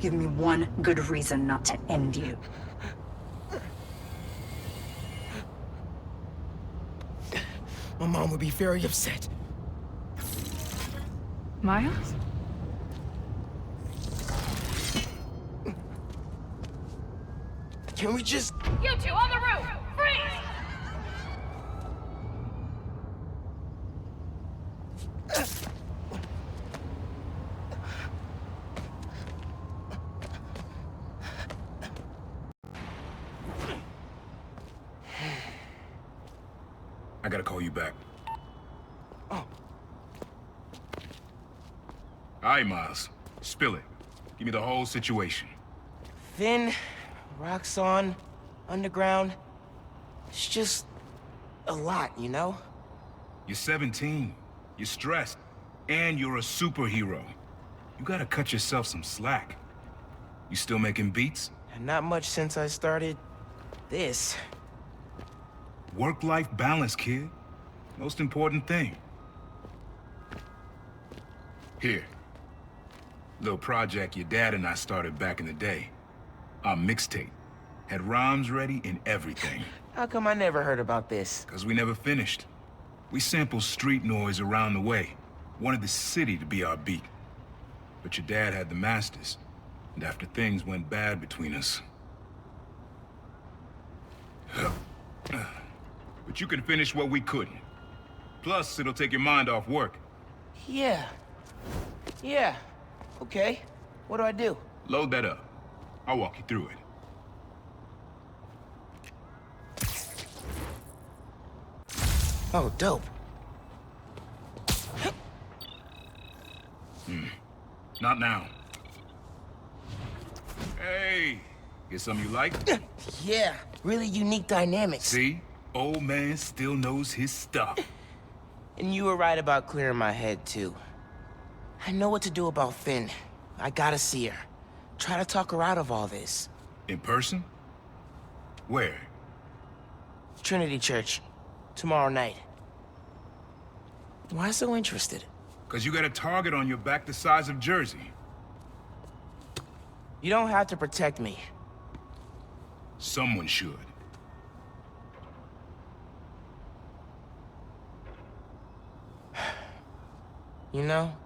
Give me one good reason not to end you. My mom would be very upset. Miles? Can we just... You two on the roof! Freeze! I gotta call you back. Oh. All right, Miles. Spill it. Give me the whole situation. Finn, Roxxon, Underground. It's just a lot, you know? You're 17. You're stressed. And you're a superhero. You gotta cut yourself some slack. You still making beats? And not much since I started this. Work-life balance, kid. Most important thing. Here. Little project your dad and I started back in the day. Our mixtape. Had rhymes ready and everything. How come I never heard about this? Because we never finished. We sampled street noise around the way. Wanted the city to be our beat. But your dad had the masters. And after things went bad between us... But you can finish what we couldn't. Plus, it'll take your mind off work. Yeah. Okay. What do I do? Load that up. I'll walk you through it. Oh, dope. Not now. Hey! Get something you like? Yeah, really unique dynamics. See? Old man still knows his stuff. And you were right about clearing my head, too. I know what to do about Finn. I gotta see her. Try to talk her out of all this. In person? Where? Trinity Church. Tomorrow night. Why so interested? Because you got a target on your back the size of Jersey. You don't have to protect me. Someone should. You know,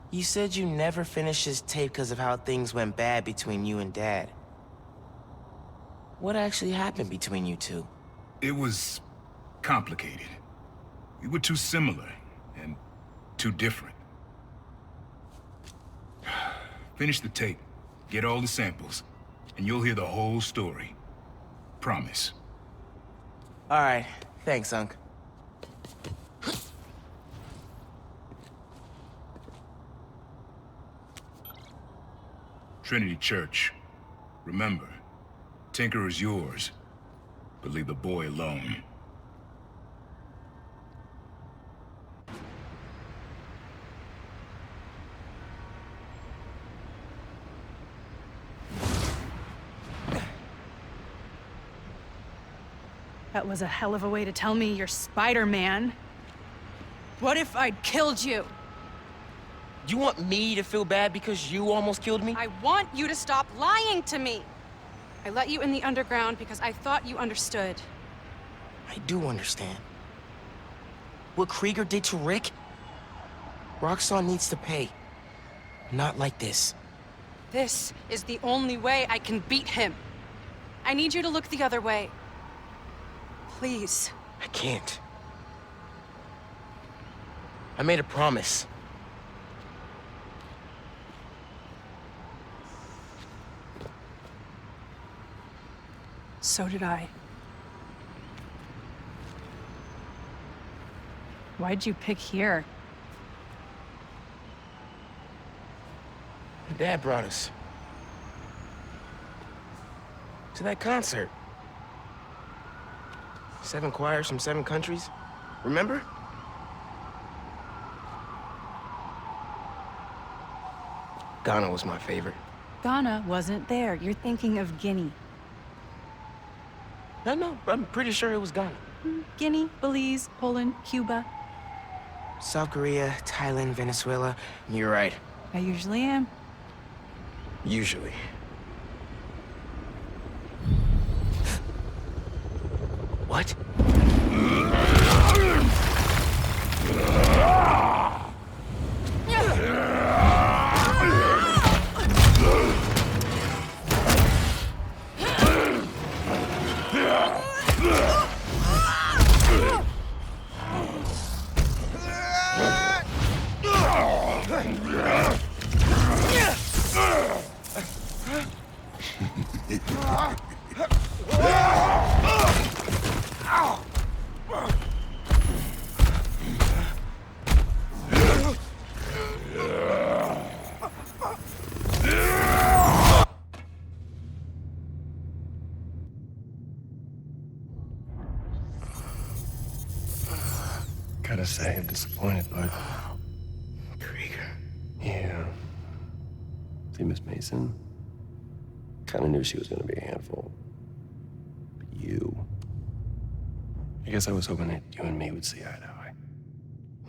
you said you never finished this tape because of how things went bad between you and Dad. What actually happened between you two? It was complicated. We were too similar and too different. Finish the tape, get all the samples, and you'll hear the whole story. Promise. All right. Thanks, Unc. Trinity Church. Remember, Tinker is yours, but leave the boy alone. That was a hell of a way to tell me you're Spider-Man. What if I'd killed you? You want me to feel bad because you almost killed me? I want you to stop lying to me. I let you in the underground because I thought you understood. I do understand. What Krieger did to Rick? Roxxon needs to pay. Not like this. This is the only way I can beat him. I need you to look the other way. Please. I can't. I made a promise. So did I. Why'd you pick here? Dad brought us to that concert. 7 choirs from 7 countries. Remember? Ghana was my favorite. Ghana wasn't there. You're thinking of Guinea. No, I'm pretty sure it was Ghana. Guinea, Belize, Poland, Cuba. South Korea, Thailand, Venezuela. You're right. I usually am. Usually. What? Gotta say, I'm disappointed, bud. Krieger. Yeah. See, Miss Mason? Kinda knew she was gonna be a handful. But you... I guess I was hoping that you and me would see eye to eye.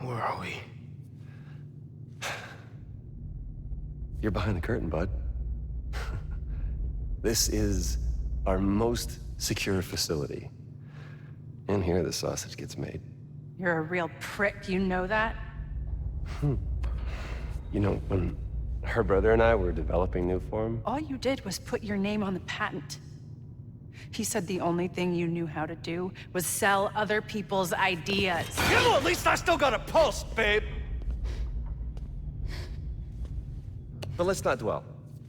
Where are we? You're behind the curtain, bud. This is our most secure facility. And here the sausage gets made. You're a real prick, you know that? You know, when her brother and I were developing new form, All you did was put your name on the patent. He said the only thing you knew how to do was sell other people's ideas. You know, at least I still got a pulse, babe. but let's not dwell,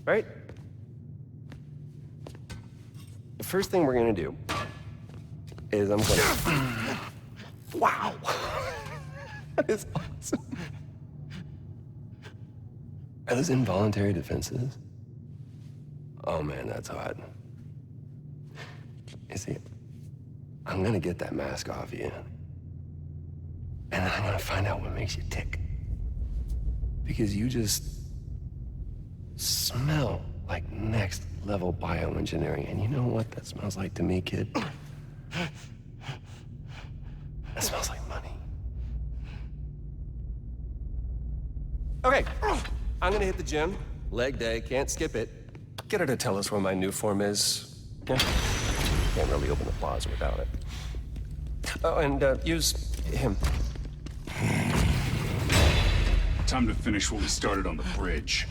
right? The first thing we're gonna do is I'm gonna... Wow! That is awesome. Are those involuntary defenses? Oh man, that's hot. You see, I'm gonna get that mask off you. And I'm gonna find out what makes you tick. Because you just smell like next level bioengineering. And you know what that smells like to me, kid? That smells like money. Okay, I'm gonna hit the gym. Leg day, can't skip it. Get her to tell us where my new form is. Yeah. Can't really open the plaza without it. Oh, and use him. Time to finish what we started on the bridge.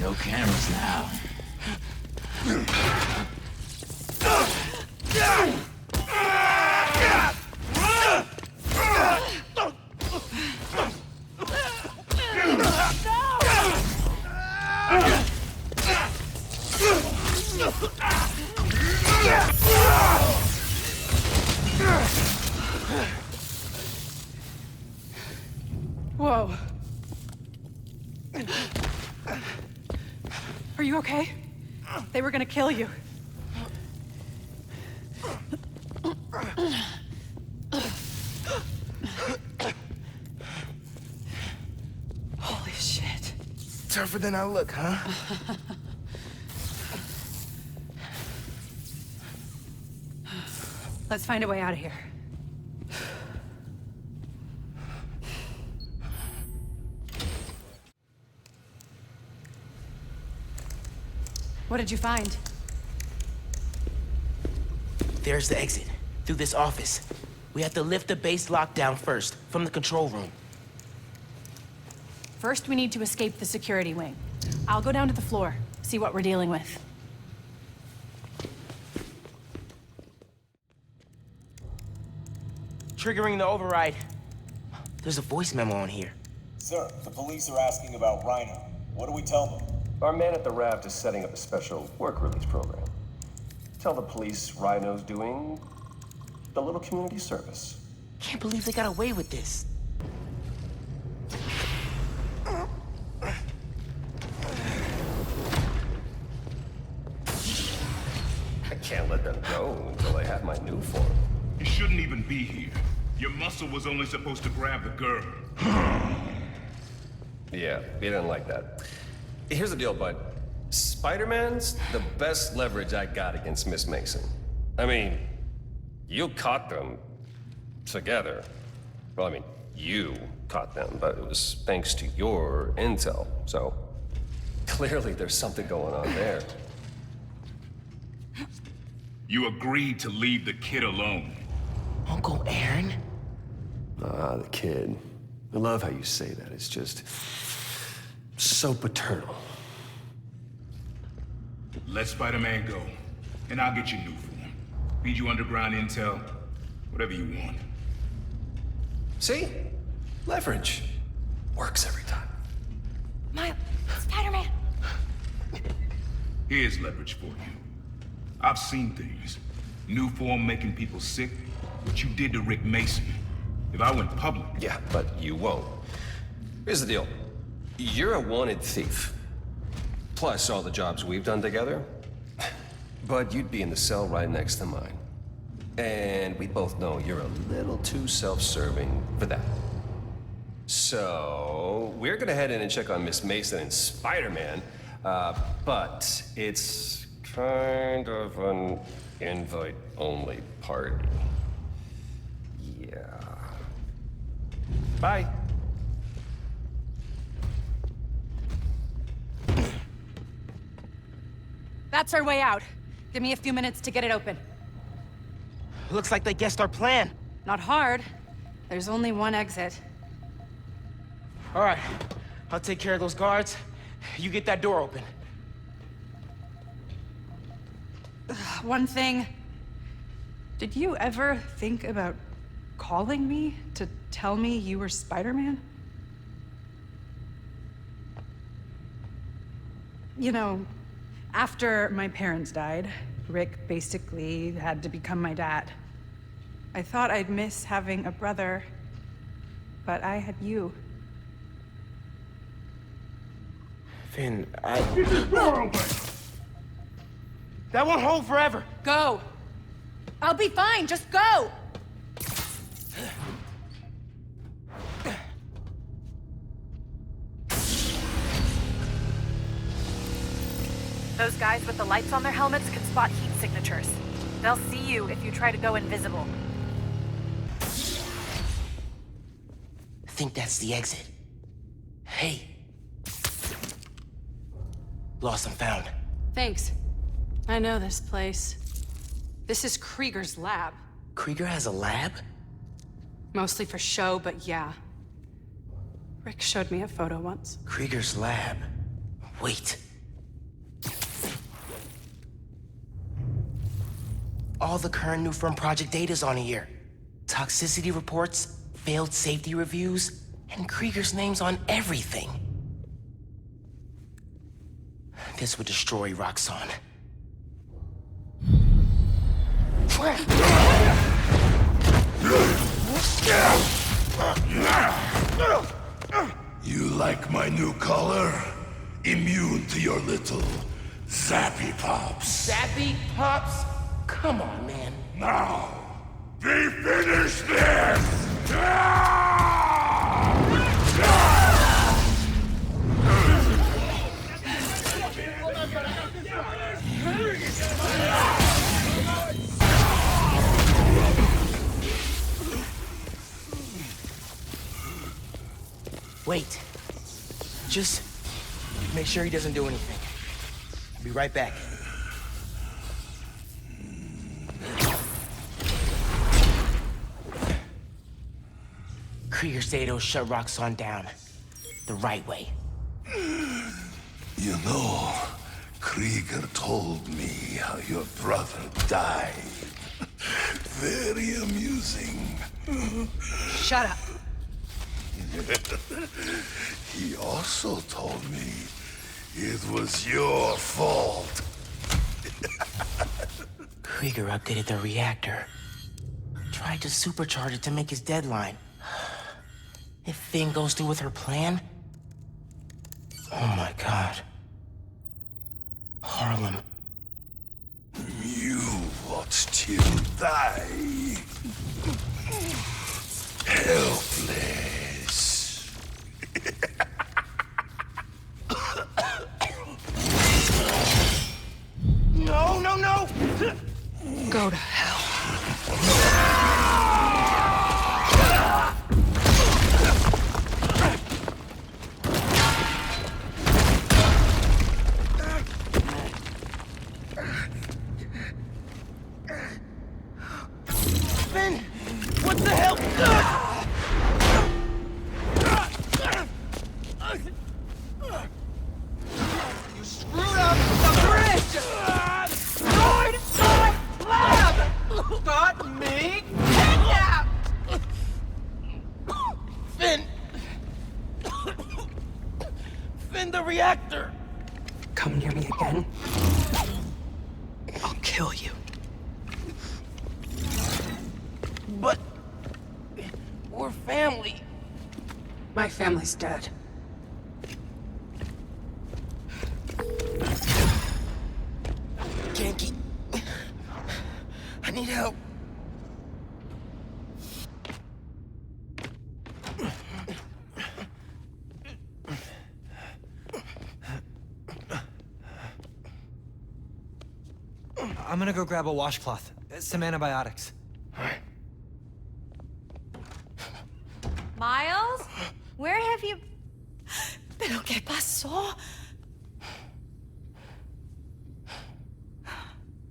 No cameras now. okay? They were gonna kill you. Holy shit. Tougher than I look, huh? Let's find a way out of here. What did you find? There's the exit, through this office. We have to lift the base lockdown first, from the control room. First, we need to escape the security wing. I'll go down to the floor, see what we're dealing with. Triggering the override. There's a voice memo on here. Sir, the police are asking about Rhino. What do we tell them? Our man at the raft is setting up a special work release program. Tell the police Rhino's doing a little community service. Can't believe they got away with this. I can't let them go until they have my new form. You shouldn't even be here. Your muscle was only supposed to grab the girl. Yeah, he didn't like that. Here's the deal, bud. Spider-Man's the best leverage I got against Miss Mason. I mean, you caught them together. Well, I mean, you caught them, but it was thanks to your intel. So, clearly there's something going on there. You agreed to leave the kid alone. Uncle Aaron? Ah, the kid. I love how you say that. It's just so paternal. Let Spider-Man go, and I'll get you new form. Feed you underground intel, whatever you want. See? Leverage. Works every time. Spider-Man! Here's leverage for you. I've seen things. New form making people sick. What you did to Rick Mason. If I went public... Yeah, but you won't. Here's the deal. You're a wanted thief. Plus all the jobs we've done together. But you'd be in the cell right next to mine. And we both know you're a little too self-serving for that. So, we're gonna head in and check on Miss Mason and Spider-Man, but it's kind of an invite-only party. Yeah. Bye. That's our way out. Give me a few minutes to get it open. Looks like they guessed our plan. Not hard. There's only one exit. All right, I'll take care of those guards. You get that door open. One thing. Did you ever think about calling me to tell me you were Spider-Man? You know, after my parents died, Rick basically had to become my dad. I thought I'd miss having a brother, but I had you. Finn, Get this door open! That won't hold forever! Go! I'll be fine, just go! Those guys with the lights on their helmets can spot heat signatures. They'll see you if you try to go invisible. I think that's the exit. Hey. Lost and found. Thanks. I know this place. This is Krieger's lab. Krieger has a lab? Mostly for show, but yeah. Rick showed me a photo once. Krieger's lab. Wait. All the current new firm project data's on here. Toxicity reports, failed safety reviews, and Krieger's name's on everything. This would destroy Roxxon. You like my new collar? Immune to your little Zappy Pops. Zappy Pops? Come on, man. Now, we finish this! Wait. Just make sure he doesn't do anything. I'll be right back. Krieger said he'll shut Roxxon down. The right way. You know, Krieger told me how your brother died. Very amusing. Shut up. He also told me it was your fault. Krieger updated the reactor. Tried to supercharge it to make his deadline. If Finn goes through with her plan... Oh my god. Harlem. You watched him die. Helpless. No, no, no! Go to hell. Finn! What the hell? You screwed up the bridge! Destroyed my lab! Got me kidnapped! Finn! Finn, the reactor! Come near me again. I'll kill you. But... we're family. My family's dead. Genki. I need help. I'm gonna go grab a washcloth, some antibiotics. Miles? Where have you... ¿Pero qué pasó?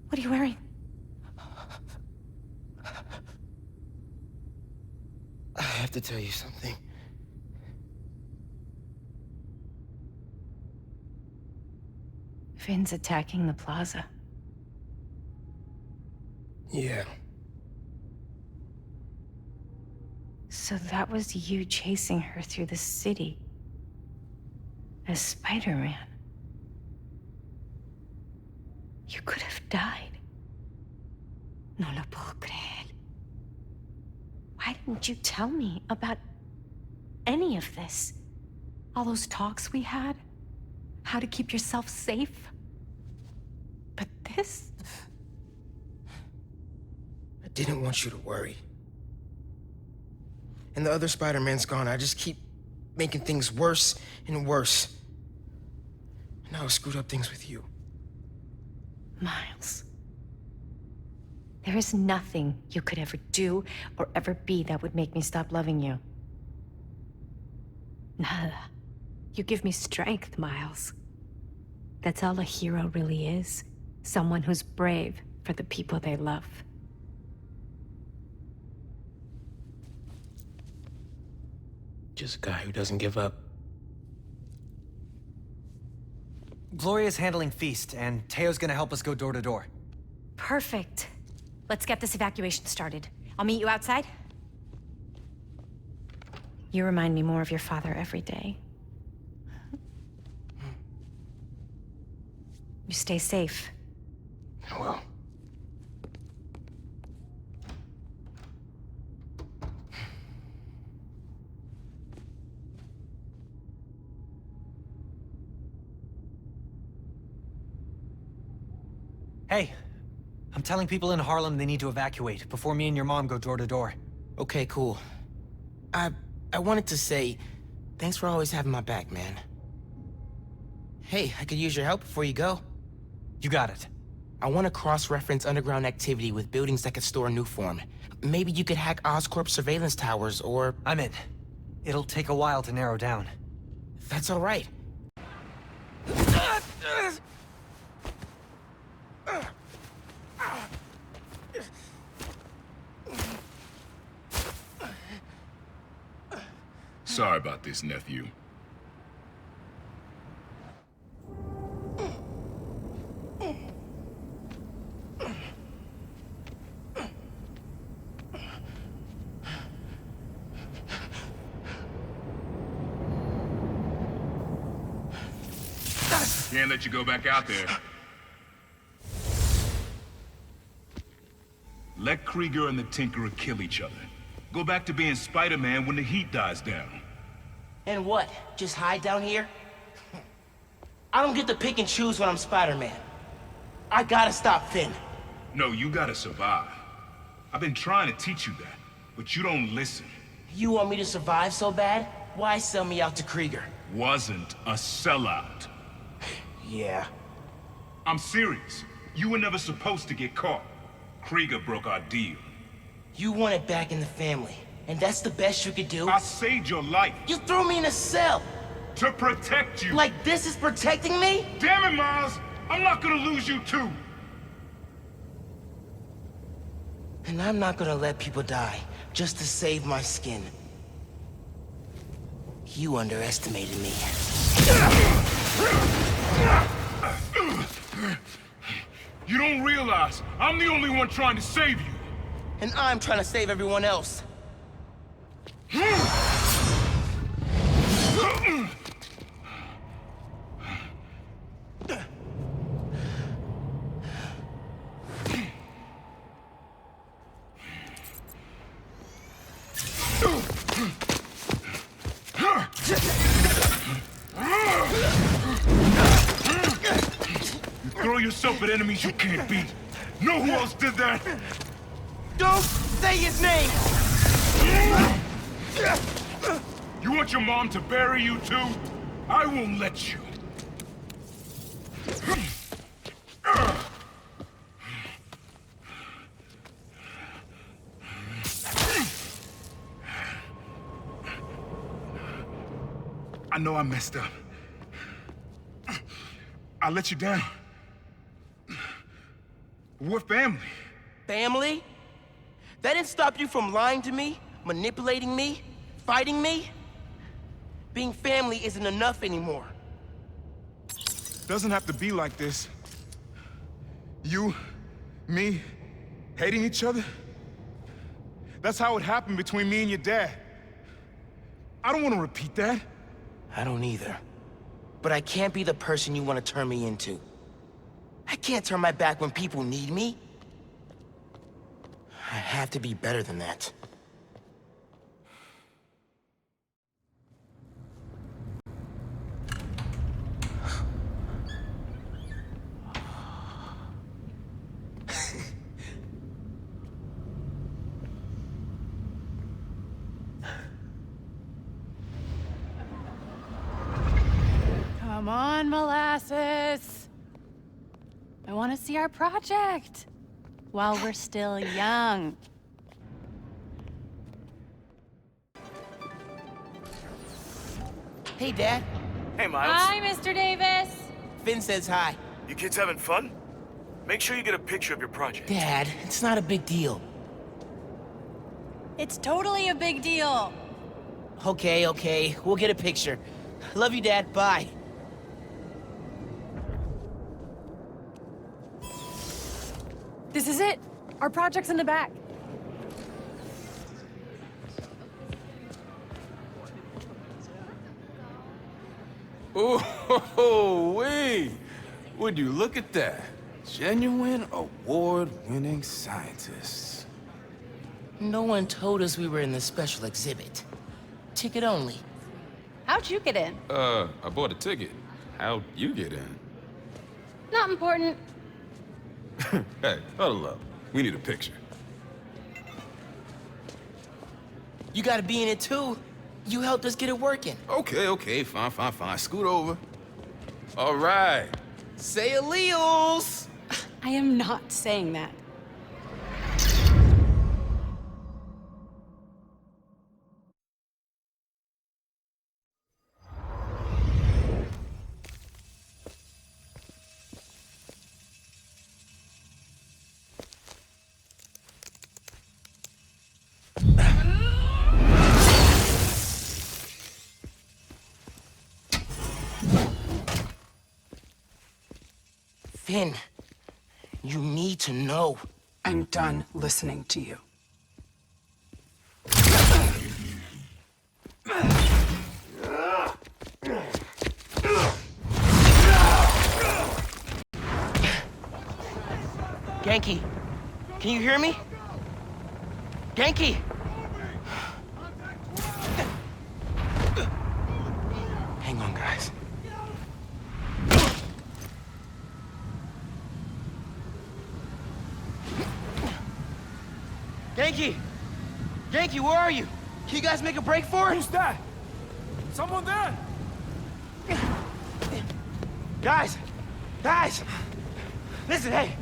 What are you wearing? I have to tell you something. Finn's attacking the plaza. Yeah. So that was you chasing her through the city. As Spider-Man. You could have died. No lo puedo creer. Why didn't you tell me about any of this? All those talks we had? How to keep yourself safe? But this? I didn't want you to worry. And the other Spider-Man's gone. I just keep making things worse and worse. Now I screwed up things with you. Miles. There is nothing you could ever do or ever be that would make me stop loving you. Nada. You give me strength, Miles. That's all a hero really is. Someone who's brave for the people they love. Just a guy who doesn't give up. Gloria's handling Feast, and Teo's gonna help us go door to door. Perfect. Let's get this evacuation started. I'll meet you outside. You remind me more of your father every day. You stay safe. I will. Hey, I'm telling people in Harlem they need to evacuate before me and your mom go door to door. Okay, cool. I wanted to say, thanks for always having my back, man. Hey, I could use your help before you go. You got it. I want to cross-reference underground activity with buildings that could store Nuform. Maybe you could hack Oscorp's surveillance towers, or... I'm in. It'll take a while to narrow down. That's all right. Sorry about this, nephew. Can't let you go back out there. Let Krieger and the Tinkerer kill each other. Go back to being Spider-Man when the heat dies down. And what? Just hide down here? I don't get to pick and choose when I'm Spider-Man. I gotta stop Finn. No, you gotta survive. I've been trying to teach you that, but you don't listen. You want me to survive so bad? Why sell me out to Krieger? Wasn't a sellout. Yeah. I'm serious. You were never supposed to get caught. Krieger broke our deal. You want it back in the family, and that's the best you could do? I saved your life. You threw me in a cell! To protect you! Like this is protecting me? Damn it, Miles! I'm not gonna lose you too! And I'm not gonna let people die just to save my skin. You underestimated me. You don't realize I'm the only one trying to save you. And I'm trying to save everyone else. Throw yourself at enemies you can't beat. Know who else did that? Don't say his name! You want your mom to bury you too? I won't let you. I know I messed up. I let you down. We're family. Family? That didn't stop you from lying to me, manipulating me, fighting me? Being family isn't enough anymore. Doesn't have to be like this. You, me, hating each other? That's how it happened between me and your dad. I don't want to repeat that. I don't either. But I can't be the person you want to turn me into. I can't turn my back when people need me. I have to be better than that. Come on, Molasses. I want to see our project while we're still young. Hey, Dad. Hey, Miles. Hi, Mr. Davis. Finn says hi. You kids having fun? Make sure you get a picture of your project. Dad, it's not a big deal. It's totally a big deal. Okay. We'll get a picture. Love you, Dad. Bye. This is it. Our project's in the back. Oh, would you look at that? Genuine award-winning scientists. No one told us we were in the special exhibit. Ticket only. How'd you get in? I bought a ticket. How'd you get in? Not important. Hey, huddle up. We need a picture. You gotta be in it too. You helped us get it working. Okay, fine. Scoot over. All right. Say alleles! I am not saying that. Finn, you need to know. I'm done listening to you. Genki, can you hear me? Genki! Hang on, guys. Genki! Genki, where are you? Can you guys make a break for it? Who's that? Someone there? Guys! Listen, hey!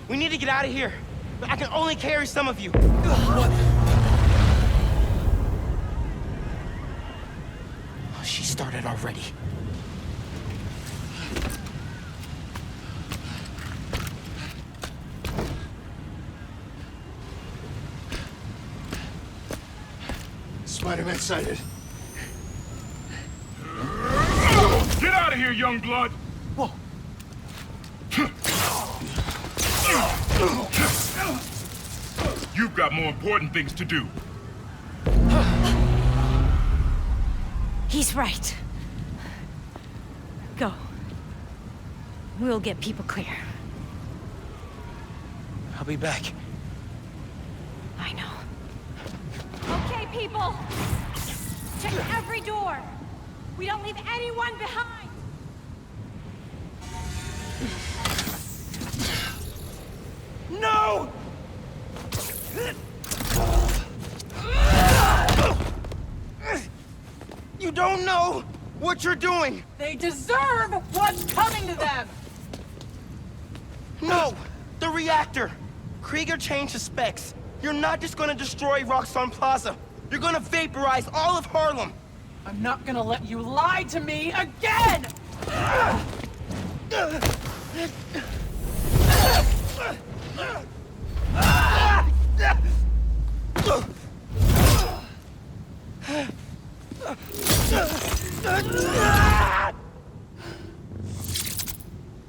We need to get out of here. But I can only carry some of you. What? Oh, she started already. Spider-Man sighted. Get out of here, young blood! Whoa. You've got more important things to do. He's right. Go. We'll get people clear. I'll be back. I know. Okay, people. Check every door. We don't leave anyone behind. No! You don't know what you're doing! They deserve what's coming to them! No! The reactor! Krieger changed his specs. You're not just gonna destroy Roxxon Plaza. You're gonna vaporize all of Harlem! I'm not gonna let you lie to me again!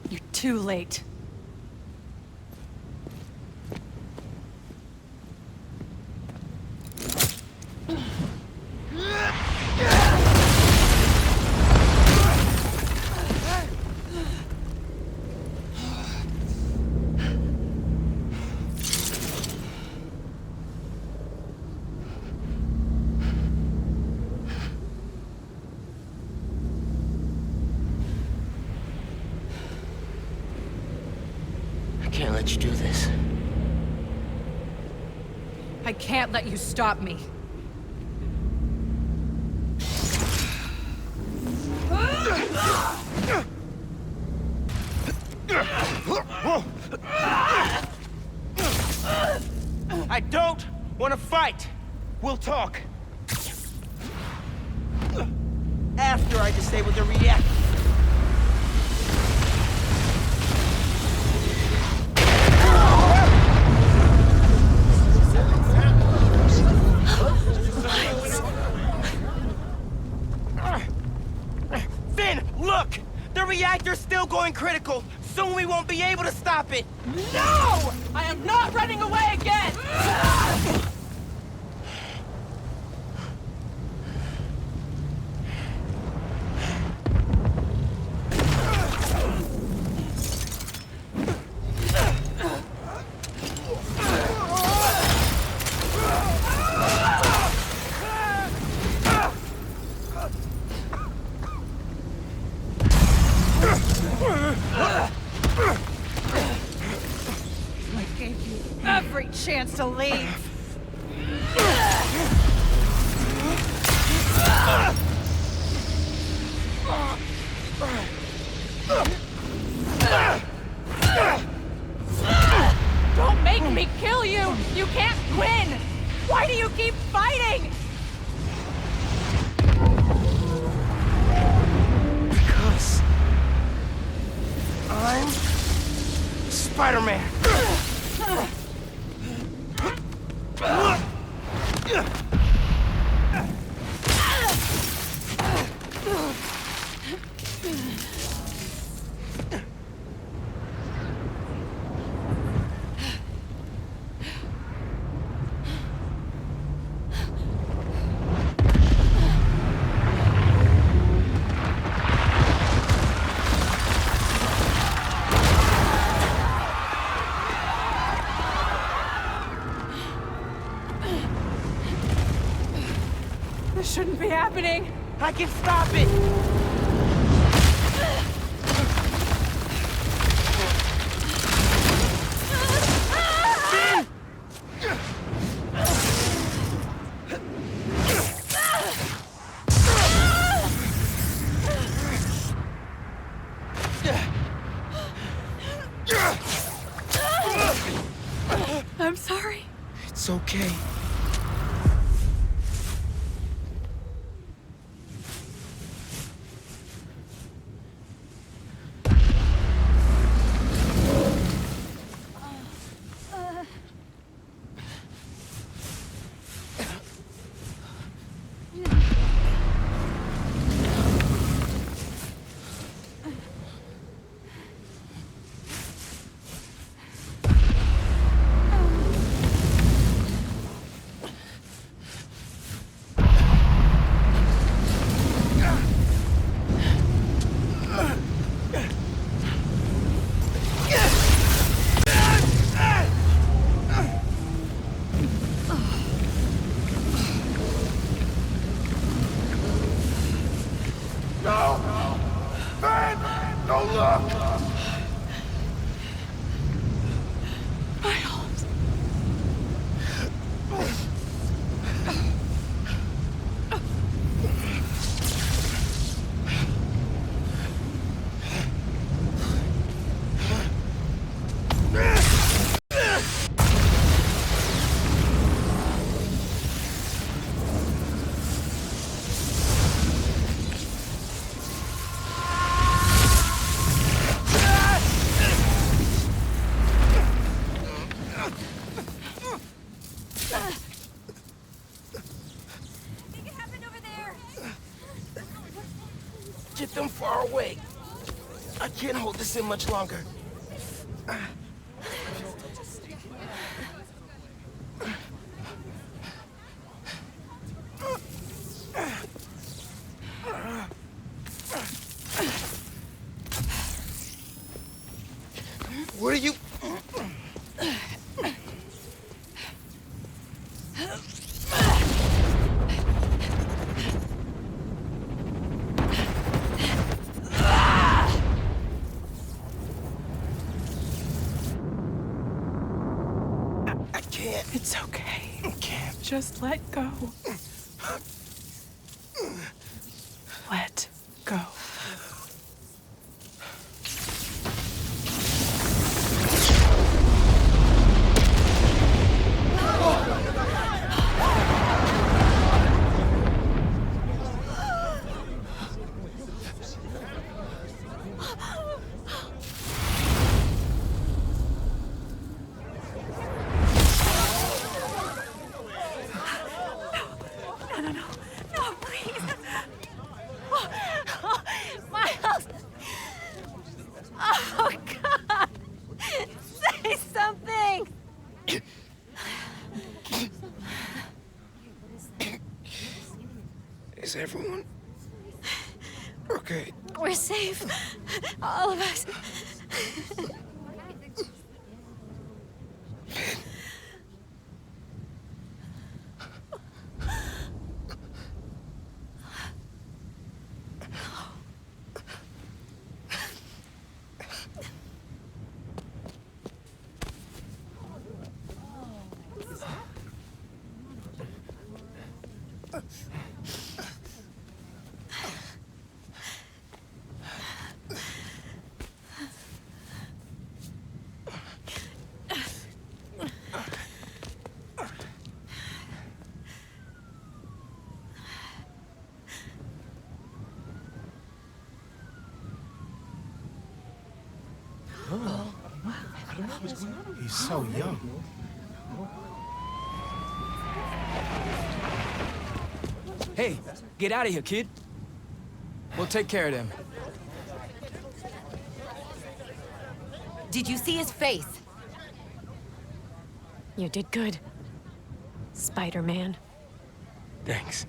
You're too late. I can't let you do this. I can't let you stop me. I don't want to fight. We'll talk. After I disable the reactor. Finn, look! The reactor's still going critical. Soon we won't be able to stop it. No! I am not running away again! chance to leave. Don't make me kill you! You can't win! Why do you keep fighting? Because I'm Spider-Man. This shouldn't be happening. I can stop it! I'm sorry. It's okay. Get them far away. I can't hold this in much longer. What are you... It's okay. Just let go. Let go. Miles! Oh, God! Say something! Is everyone okay? We're safe. All of us. He's so young. Hey, get out of here, kid. We'll take care of them. Did you see his face? You did good, Spider-Man. Thanks.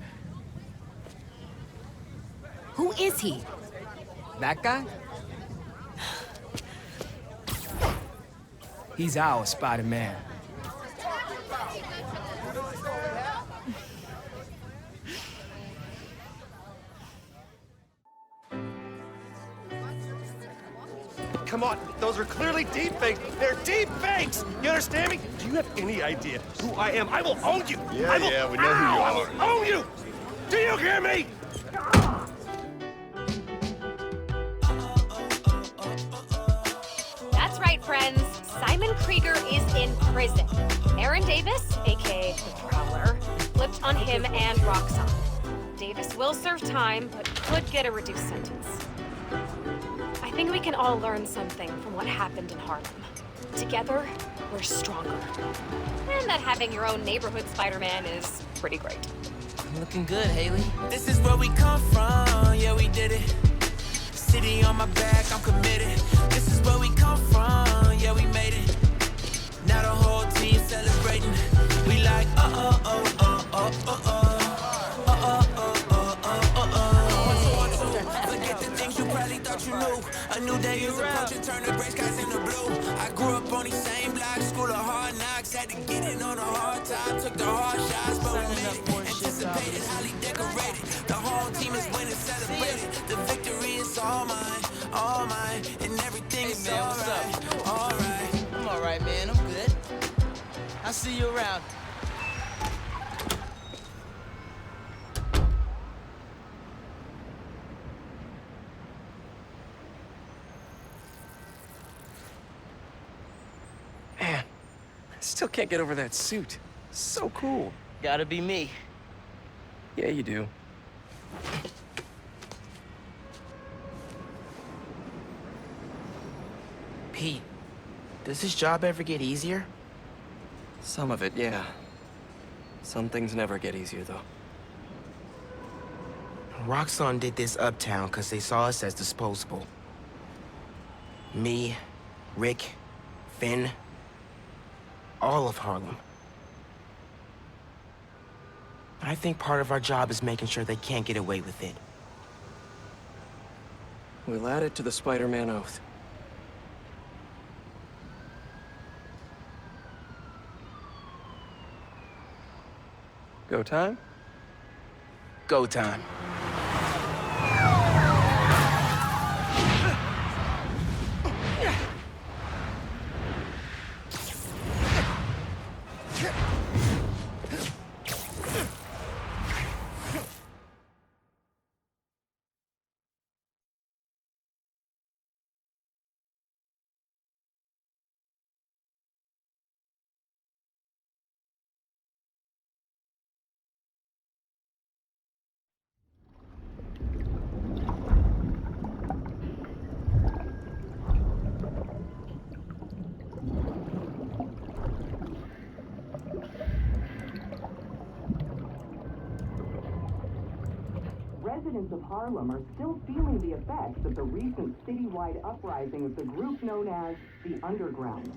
Who is he? That guy? He's our Spider-Man. Come on, those are clearly deep fakes. They're deep fakes. You understand me? Do you have any idea who I am? I will own you. Yeah, we know who you I are. will own you. Do you hear me? That's right, friends. Simon Krieger is in prison. Aaron Davis, aka the Prowler, flipped on him and Roxxon. Davis will serve time, but could get a reduced sentence. I think we can all learn something from what happened in Harlem. Together, we're stronger. And that having your own neighborhood Spider-Man is pretty great. Looking good, Haley. This is where we come from, yeah, we did it. City on my back, I'm committed. This is where we come from, yeah, we made it. Now the whole team celebrating. We like, Forget the things you probably thought you knew. A new day is approaching, turn the gray skies into blue. I grew up on these same blocks, school of hard knocks. Had to get in on a hard time, took the hard shots, but we made it. Anticipated, highly decorated. The whole team is winning, celebrated. The victory is all mine, and everything is alright, alright. I'm alright, man. I'm good. I'll see you around. Man, I still can't get over that suit. So cool. Gotta be me. Yeah, you do. Pete, does this job ever get easier? Some of it, yeah. Some things never get easier, though. Roxxon did this uptown because they saw us as disposable. Me, Rick, Finn, all of Harlem. I think part of our job is making sure they can't get away with it. We'll add it to the Spider-Man oath. Go time? Go time. Residents of Harlem are still feeling the effects of the recent citywide uprising of the group known as the Underground.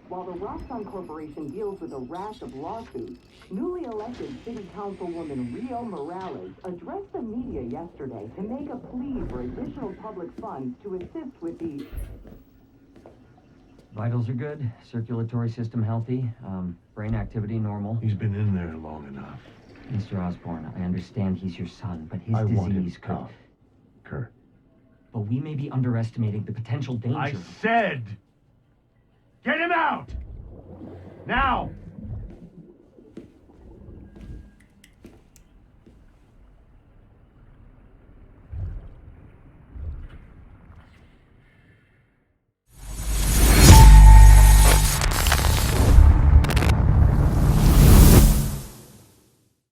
While the Roxxon Corporation deals with a rash of lawsuits, newly elected City Councilwoman Rio Morales addressed the media yesterday to make a plea for additional public funds to assist with the... Vitals are good, circulatory system healthy, brain activity normal. He's been in there long enough. Mr. Osborn, I understand he's your son, but his I want him disease could... out. Kurt. But we may be underestimating the potential danger. I said, get him out! Now!